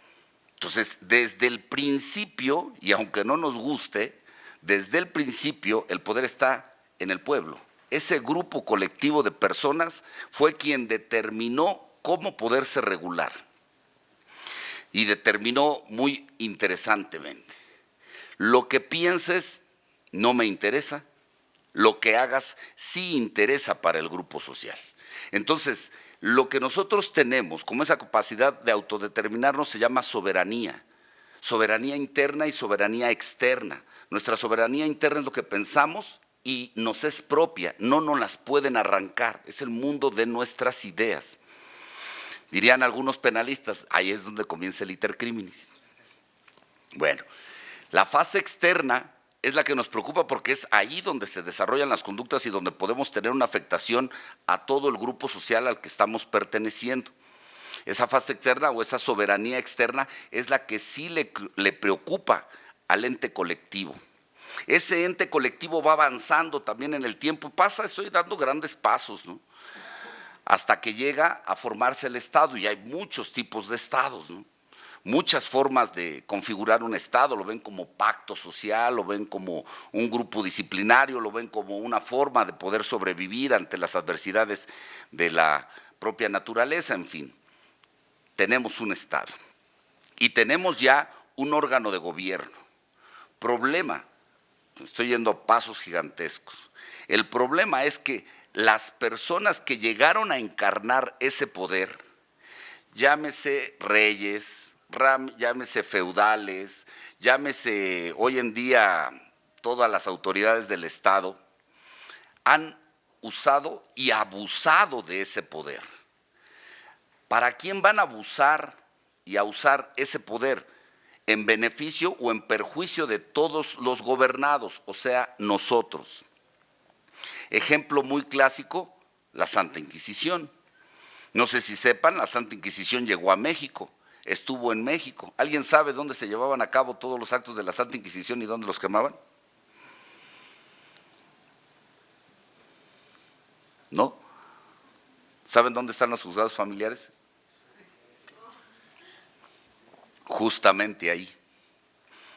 Entonces, desde el principio, y aunque no nos guste, desde el principio el poder está en el pueblo. Ese grupo colectivo de personas fue quien determinó cómo poderse regular. Y determinó muy interesantemente: lo que pienses no me interesa, lo que hagas sí interesa para el grupo social. Entonces, lo que nosotros tenemos como esa capacidad de autodeterminarnos se llama soberanía. Soberanía interna y soberanía externa. Nuestra soberanía interna es lo que pensamos y nos es propia, no nos las pueden arrancar, es el mundo de nuestras ideas. Dirían algunos penalistas, ahí es donde comienza el iter criminis. Bueno, la fase externa es la que nos preocupa porque es ahí donde se desarrollan las conductas y donde podemos tener una afectación a todo el grupo social al que estamos perteneciendo. Esa fase externa o esa soberanía externa es la que sí le preocupa al ente colectivo. Ese ente colectivo va avanzando también en el tiempo, estoy dando grandes pasos, ¿no?, hasta que llega a formarse el Estado, y hay muchos tipos de estados, ¿no?, muchas formas de configurar un Estado. Lo ven como pacto social, lo ven como un grupo disciplinario, lo ven como una forma de poder sobrevivir ante las adversidades de la propia naturaleza, en fin. tenemos un Estado y tenemos ya un órgano de gobierno. Problema, estoy yendo a pasos gigantescos. El problema es que las personas que llegaron a encarnar ese poder, llámese reyes, llámese feudales, llámese hoy en día todas las autoridades del Estado, han usado y abusado de ese poder. ¿Para quién van a abusar y a usar ese poder? En beneficio o en perjuicio de todos los gobernados, o sea, nosotros. Ejemplo muy clásico, la Santa Inquisición. No sé si sepan, la Santa Inquisición llegó a México, estuvo en México. ¿Alguien sabe dónde se llevaban a cabo todos los actos de la Santa Inquisición y dónde los quemaban? ¿No? ¿Saben dónde están los juzgados familiares? Justamente ahí.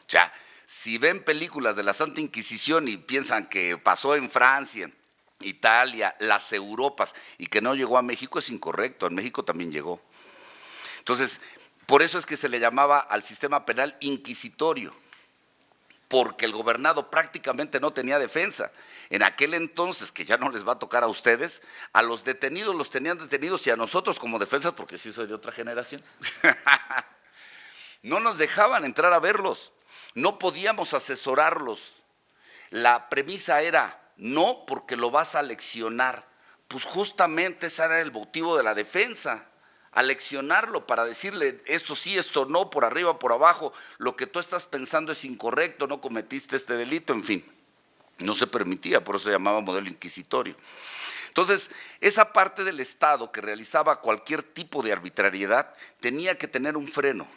O sea, si ven películas de la Santa Inquisición y piensan que pasó en Francia, Italia, las Europas y que no llegó a México, es incorrecto, en México también llegó. Entonces, por eso es que se le llamaba al sistema penal inquisitorio, porque el gobernado prácticamente no tenía defensa. En aquel entonces, que ya no les va a tocar a ustedes, a los detenidos los tenían detenidos y a nosotros como defensas, porque sí soy de otra generación, no nos dejaban entrar a verlos, no podíamos asesorarlos. La premisa era, no porque lo vas a aleccionar, pues justamente ese era el motivo de la defensa, aleccionarlo para decirle esto sí, esto no, por arriba, por abajo, lo que tú estás pensando es incorrecto, no cometiste este delito, en fin, no se permitía, por eso se llamaba modelo inquisitorio. Entonces, esa parte del Estado que realizaba cualquier tipo de arbitrariedad tenía que tener un freno.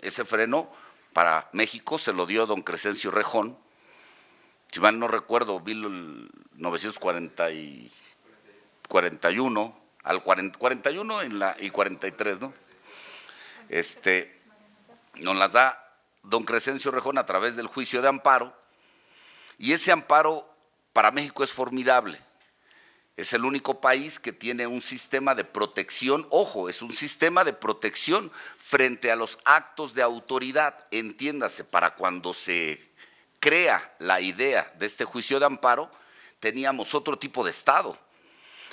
Ese freno para México se lo dio don Crescencio Rejón, si mal no recuerdo, 1941, al 41 y 43, ¿no? Nos las da don Crescencio Rejón a través del juicio de amparo, y ese amparo para México es formidable. Es el único país que tiene un sistema de protección, ojo, es un sistema de protección frente a los actos de autoridad, entiéndase, para cuando se crea la idea de este juicio de amparo, teníamos otro tipo de Estado.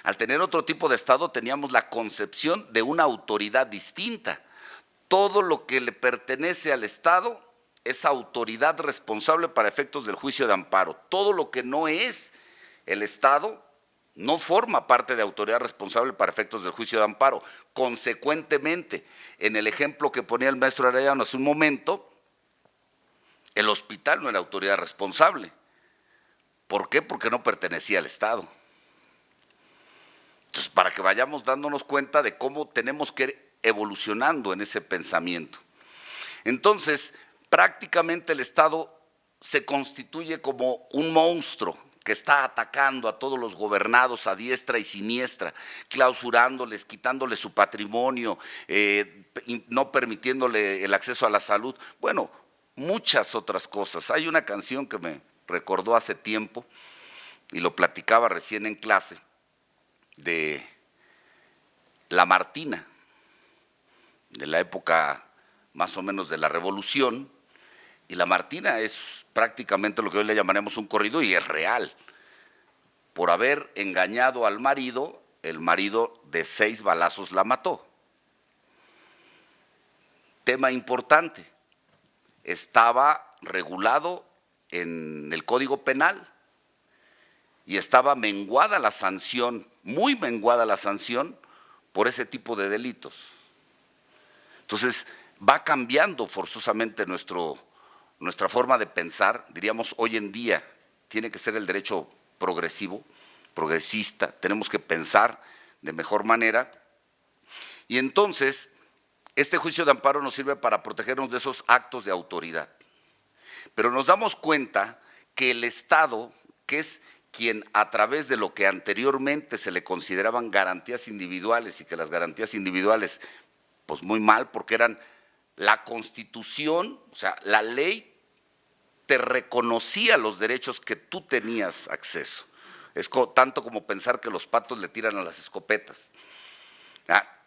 Al tener otro tipo de Estado teníamos la concepción de una autoridad distinta. Todo lo que le pertenece al Estado es autoridad responsable para efectos del juicio de amparo. Todo lo que no es el Estado no forma parte de autoridad responsable para efectos del juicio de amparo. Consecuentemente, en el ejemplo que ponía el maestro Arellano hace un momento, el hospital no era autoridad responsable. ¿Por qué? Porque no pertenecía al Estado. Entonces, para que vayamos dándonos cuenta de cómo tenemos que ir evolucionando en ese pensamiento. Entonces, prácticamente el Estado se constituye como un monstruo que está atacando a todos los gobernados a diestra y siniestra, clausurándoles, quitándoles su patrimonio, no permitiéndole el acceso a la salud. Bueno, muchas otras cosas. Hay una canción que me recordó hace tiempo, y lo platicaba recién en clase, de La Martina, de la época más o menos de la Revolución, y La Martina es prácticamente lo que hoy le llamaremos un corrido, y es real. Por haber engañado al marido, el marido de 6 balazos la mató. Tema importante, estaba regulado en el Código Penal y estaba menguada la sanción, muy menguada la sanción por ese tipo de delitos. Entonces, va cambiando forzosamente nuestra forma de pensar. Diríamos, hoy en día tiene que ser el derecho progresivo, progresista, tenemos que pensar de mejor manera. Y entonces, este juicio de amparo nos sirve para protegernos de esos actos de autoridad. Pero nos damos cuenta que el Estado, que es quien a través de lo que anteriormente se le consideraban garantías individuales, y que las garantías individuales, pues muy mal, porque eran la Constitución, o sea, la ley te reconocía los derechos que tú tenías acceso. Es tanto como pensar que los patos le tiran a las escopetas.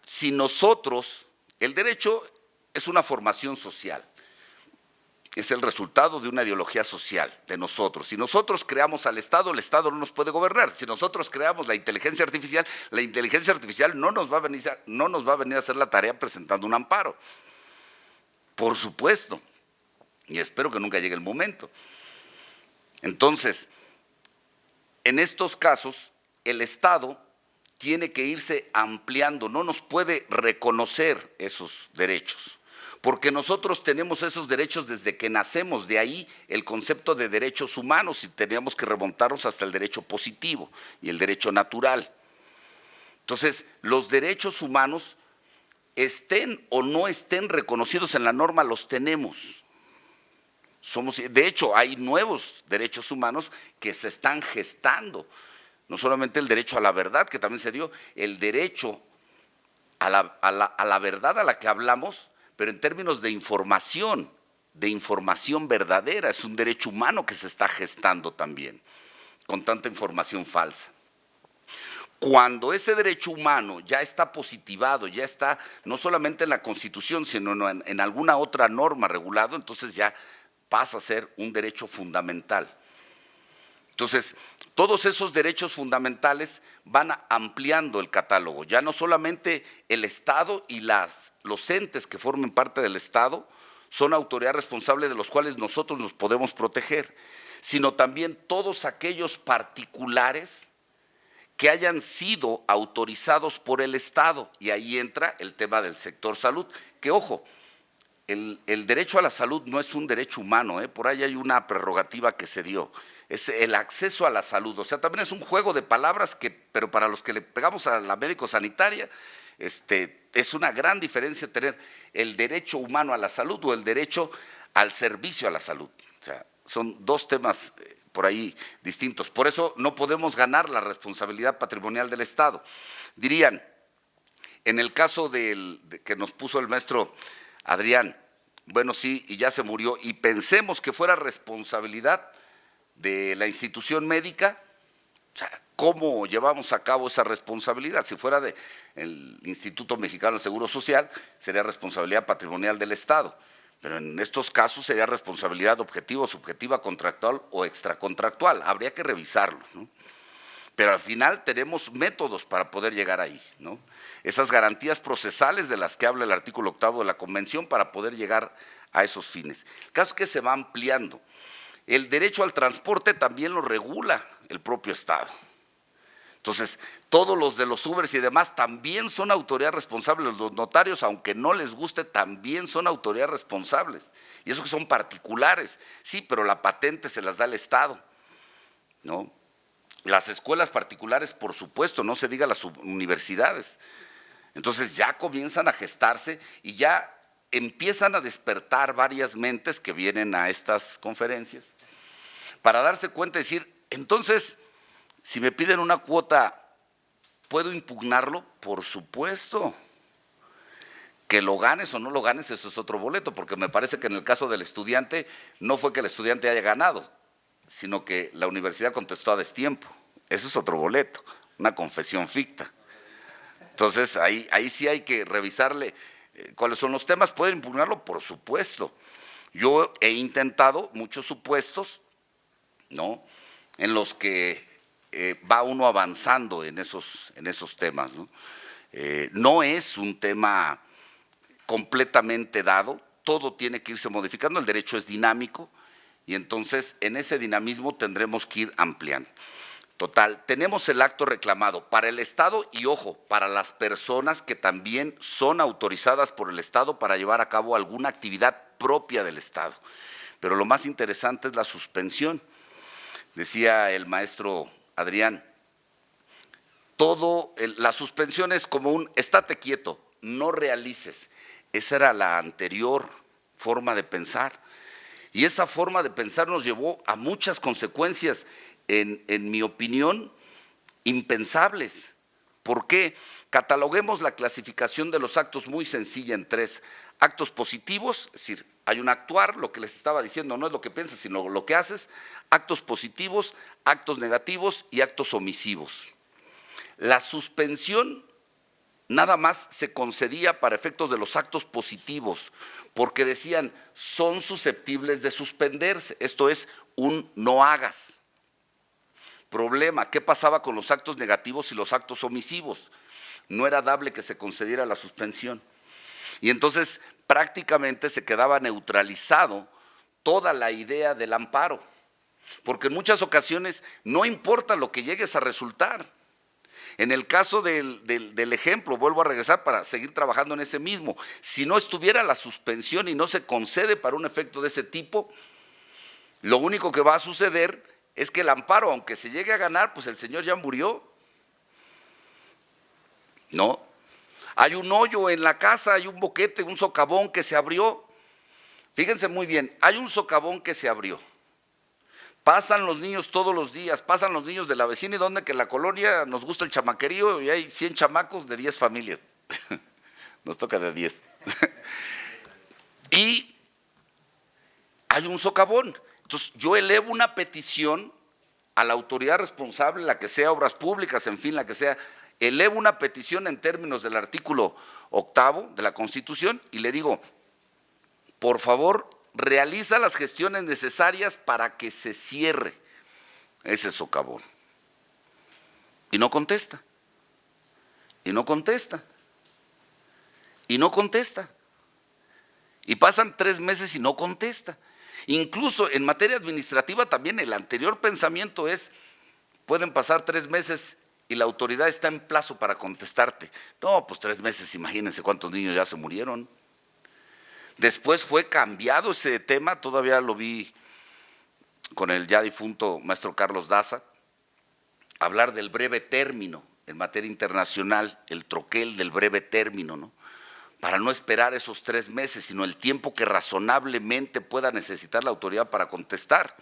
Si nosotros El derecho es una formación social. Es el resultado de una ideología social de nosotros. Si nosotros creamos al Estado, el Estado no nos puede gobernar. Si nosotros creamos la inteligencia artificial no nos va a venir a hacer la tarea presentando un amparo. Por supuesto. Y espero que nunca llegue el momento. Entonces, en estos casos, el Estado tiene que irse ampliando, no nos puede reconocer esos derechos, porque nosotros tenemos esos derechos desde que nacemos, de ahí el concepto de derechos humanos, y teníamos que remontarnos hasta el derecho positivo y el derecho natural. Entonces, los derechos humanos, estén o no estén reconocidos en la norma, los tenemos. De hecho, hay nuevos derechos humanos que se están gestando, no solamente el derecho a la verdad, que también se dio, el derecho a la verdad a la que hablamos, pero en términos de información verdadera, es un derecho humano que se está gestando también, con tanta información falsa. Cuando ese derecho humano ya está positivado, ya está no solamente en la Constitución, sino en alguna otra norma regulado, entonces ya pasa a ser un derecho fundamental. Entonces, todos esos derechos fundamentales van ampliando el catálogo, ya no solamente el Estado y los entes que formen parte del Estado son autoridad responsable de los cuales nosotros nos podemos proteger, sino también todos aquellos particulares que hayan sido autorizados por el Estado, y ahí entra el tema del sector salud, que ojo, el derecho a la salud no es un derecho humano, por ahí hay una prerrogativa que se dio, es el acceso a la salud, o sea, también es un juego de palabras, pero para los que le pegamos a la médico-sanitaria, es una gran diferencia tener el derecho humano a la salud o el derecho al servicio a la salud, o sea, son dos temas por ahí distintos, por eso no podemos ganar la responsabilidad patrimonial del Estado. Dirían, en el caso que nos puso el maestro Adrián, bueno, sí, y ya se murió, y pensemos que fuera responsabilidad de la institución médica, o sea, ¿cómo llevamos a cabo esa responsabilidad? Si fuera del Instituto Mexicano del Seguro Social, sería responsabilidad patrimonial del Estado, pero en estos casos sería responsabilidad objetiva, subjetiva, contractual o extracontractual, habría que revisarlo, ¿no? Pero al final tenemos métodos para poder llegar ahí, ¿no? Esas garantías procesales de las que habla el artículo 8º de la Convención para poder llegar a esos fines. El caso es que se va ampliando. El derecho al transporte también lo regula el propio Estado. Entonces, todos los de los Ubers y demás también son autoridad responsable. Los notarios, aunque no les guste, también son autoridad responsables. Y eso que son particulares, sí, pero la patente se las da el Estado, ¿no? Las escuelas particulares, por supuesto, no se diga las universidades. Entonces ya comienzan a gestarse y ya empiezan a despertar varias mentes que vienen a estas conferencias para darse cuenta y decir, entonces, si me piden una cuota, ¿puedo impugnarlo? Por supuesto. Que lo ganes o no lo ganes, eso es otro boleto, porque me parece que en el caso del estudiante, no fue que el estudiante haya ganado, sino que la universidad contestó a destiempo. Eso es otro boleto, una confesión ficta. Entonces, ahí sí hay que revisarle cuáles son los temas. ¿Pueden impugnarlo? Por supuesto. Yo he intentado muchos supuestos, ¿no?, en los que va uno avanzando en esos temas, ¿no? No es un tema completamente dado, todo tiene que irse modificando, el derecho es dinámico y entonces en ese dinamismo tendremos que ir ampliando. Total, tenemos el acto reclamado para el Estado y, ojo, para las personas que también son autorizadas por el Estado para llevar a cabo alguna actividad propia del Estado. Pero lo más interesante es la suspensión. Decía el maestro Adrián, la suspensión es como un estate quieto, no realices. Esa era la anterior forma de pensar. Y esa forma de pensar nos llevó a muchas consecuencias, en mi opinión, impensables. ¿Por qué? Cataloguemos la clasificación de los actos muy sencilla en 3. Actos positivos, es decir, hay un actuar, lo que les estaba diciendo no es lo que piensas, sino lo que haces. Actos positivos, actos negativos y actos omisivos. La suspensión nada más se concedía para efectos de los actos positivos, porque decían, son susceptibles de suspenderse, esto es un no hagas. Problema, ¿qué pasaba con los actos negativos y los actos omisivos? No era dable que se concediera la suspensión. Y entonces prácticamente se quedaba neutralizado toda la idea del amparo, porque en muchas ocasiones no importa lo que llegues a resultar. En el caso del ejemplo, vuelvo a regresar para seguir trabajando en ese mismo, si no estuviera la suspensión y no se concede para un efecto de ese tipo, lo único que va a suceder es que el amparo, aunque se llegue a ganar, pues el señor ya murió. ¿No? Hay un hoyo en la casa, hay un boquete, un socavón que se abrió. Fíjense muy bien, hay un socavón que se abrió. Pasan los niños todos los días, pasan los niños de la vecina y donde que en la colonia nos gusta el chamaquerío y hay 100 chamacos de 10 familias. Nos toca de 10. Y hay un socavón. Entonces yo elevo una petición a la autoridad responsable, la que sea, obras públicas, en fin, la que sea, elevo una petición en términos del artículo 8º de la Constitución y le digo, por favor, realiza las gestiones necesarias para que se cierre ese socavón. Y no contesta. Y no contesta. Y no contesta. Y pasan 3 meses y no contesta. Incluso en materia administrativa también el anterior pensamiento es, pueden pasar 3 meses y la autoridad está en plazo para contestarte. No, pues 3 meses, imagínense cuántos niños ya se murieron. Después fue cambiado ese tema, todavía lo vi con el ya difunto maestro Carlos Daza, hablar del breve término en materia internacional, el troquel del breve término, ¿no? Para no esperar esos 3 meses, sino el tiempo que razonablemente pueda necesitar la autoridad para contestar.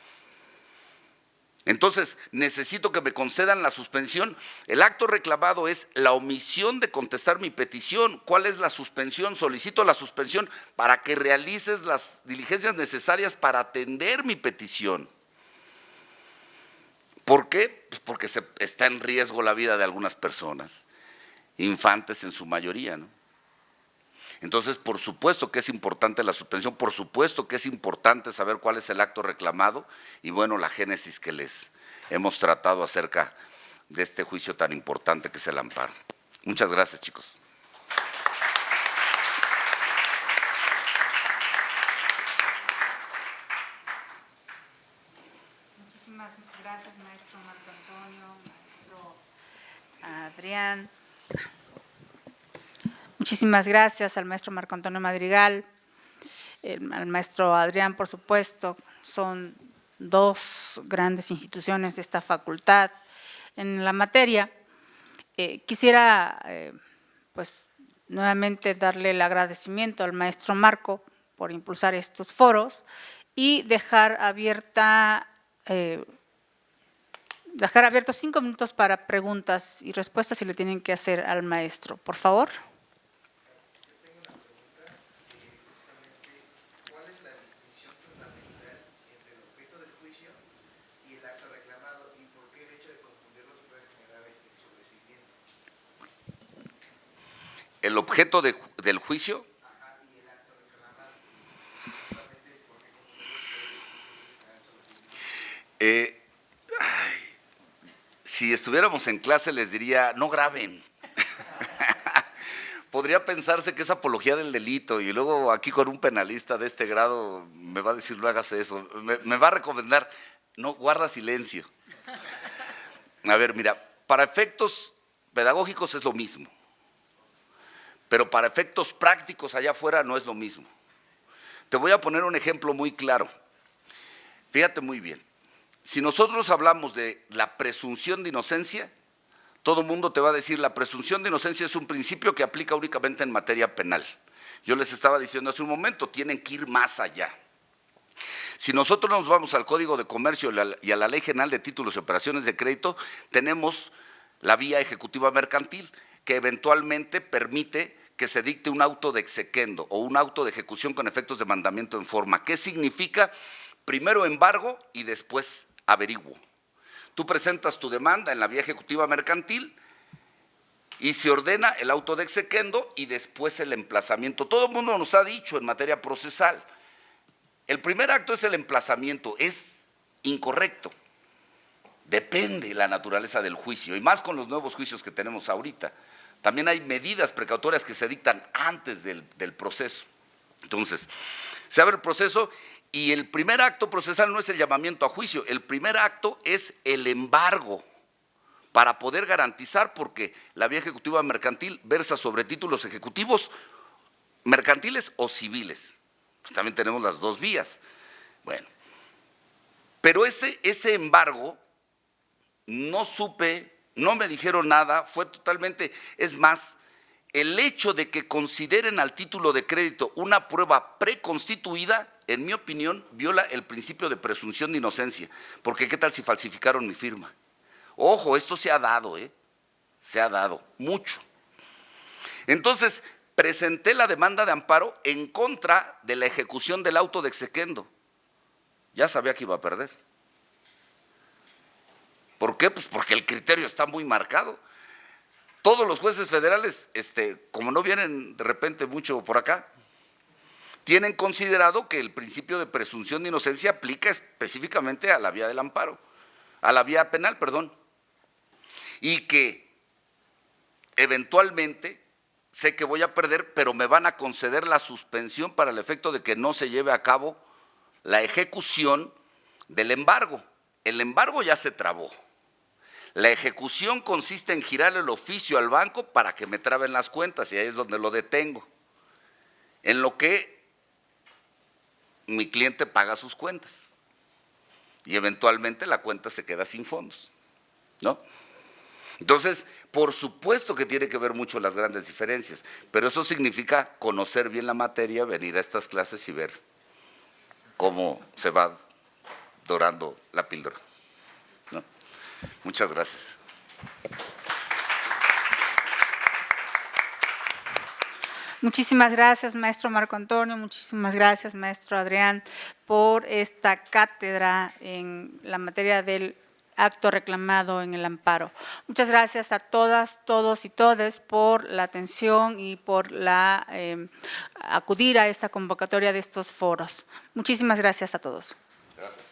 Entonces, necesito que me concedan la suspensión. El acto reclamado es la omisión de contestar mi petición. ¿Cuál es la suspensión? Solicito la suspensión para que realices las diligencias necesarias para atender mi petición. ¿Por qué? Pues porque está en riesgo la vida de algunas personas, infantes en su mayoría, ¿no? Entonces, por supuesto que es importante la suspensión, por supuesto que es importante saber cuál es el acto reclamado y bueno, la génesis que les hemos tratado acerca de este juicio tan importante que es el amparo. Muchas gracias, chicos. Muchísimas gracias, maestro Marco Antonio, maestro Adrián. Muchísimas gracias al maestro Marco Antonio Madrigal, al maestro Adrián, por supuesto. Son 2 grandes instituciones de esta facultad en la materia. Quisiera, pues, nuevamente darle el agradecimiento al maestro Marco por impulsar estos foros y dejar abiertos 5 minutos para preguntas y respuestas si le tienen que hacer al maestro. Por favor. El objeto del juicio. Si estuviéramos en clase les diría, no graben. Podría pensarse que es apología del delito y luego aquí con un penalista de este grado me va a decir, no hagas eso, me va a recomendar, no, guarda silencio. A ver, mira, para efectos pedagógicos es lo mismo, pero para efectos prácticos allá afuera no es lo mismo. Te voy a poner un ejemplo muy claro. Fíjate muy bien, si nosotros hablamos de la presunción de inocencia, todo el mundo te va a decir, la presunción de inocencia es un principio que aplica únicamente en materia penal. Yo les estaba diciendo hace un momento, tienen que ir más allá. Si nosotros nos vamos al Código de Comercio y a la Ley General de Títulos y Operaciones de Crédito, tenemos la vía ejecutiva mercantil, que eventualmente permite que se dicte un auto de exequendo o un auto de ejecución con efectos de mandamiento en forma. ¿Qué significa? Primero embargo y después averiguo. Tú presentas tu demanda en la vía ejecutiva mercantil y se ordena el auto de exequendo y después el emplazamiento. Todo el mundo nos ha dicho en materia procesal, el primer acto es el emplazamiento, es incorrecto. Depende la naturaleza del juicio, y más con los nuevos juicios que tenemos ahorita. También hay medidas precautorias que se dictan antes del proceso. Entonces, se abre el proceso y el primer acto procesal no es el llamamiento a juicio, el primer acto es el embargo, para poder garantizar, porque la vía ejecutiva mercantil versa sobre títulos ejecutivos mercantiles o civiles. Pues también tenemos las dos vías. Bueno, pero ese embargo, no supe, no me dijeron nada, fue totalmente, es más, el hecho de que consideren al título de crédito una prueba preconstituida, en mi opinión, viola el principio de presunción de inocencia, porque ¿qué tal si falsificaron mi firma? Ojo, esto se ha dado, se ha dado mucho. Entonces, presenté la demanda de amparo en contra de la ejecución del auto de exequendo. Ya sabía que iba a perder. ¿Por qué? Pues porque el criterio está muy marcado. Todos los jueces federales, como no vienen de repente mucho por acá, tienen considerado que el principio de presunción de inocencia aplica específicamente a la vía del amparo, a la vía penal, perdón, y que eventualmente sé que voy a perder, pero me van a conceder la suspensión para el efecto de que no se lleve a cabo la ejecución del embargo. El embargo ya se trabó. La ejecución consiste en girar el oficio al banco para que me traben las cuentas, y ahí es donde lo detengo, en lo que mi cliente paga sus cuentas y eventualmente la cuenta se queda sin fondos, ¿no? Entonces, por supuesto que tiene que ver mucho las grandes diferencias, pero eso significa conocer bien la materia, venir a estas clases y ver cómo se va dorando la píldora, ¿no? Muchas gracias. Muchísimas gracias, maestro Marco Antonio, muchísimas gracias, maestro Adrián, por esta cátedra en la materia del acto reclamado en el amparo. Muchas gracias a todas, todos y todes por la atención y por acudir a esta convocatoria de estos foros. Muchísimas gracias a todos. Gracias.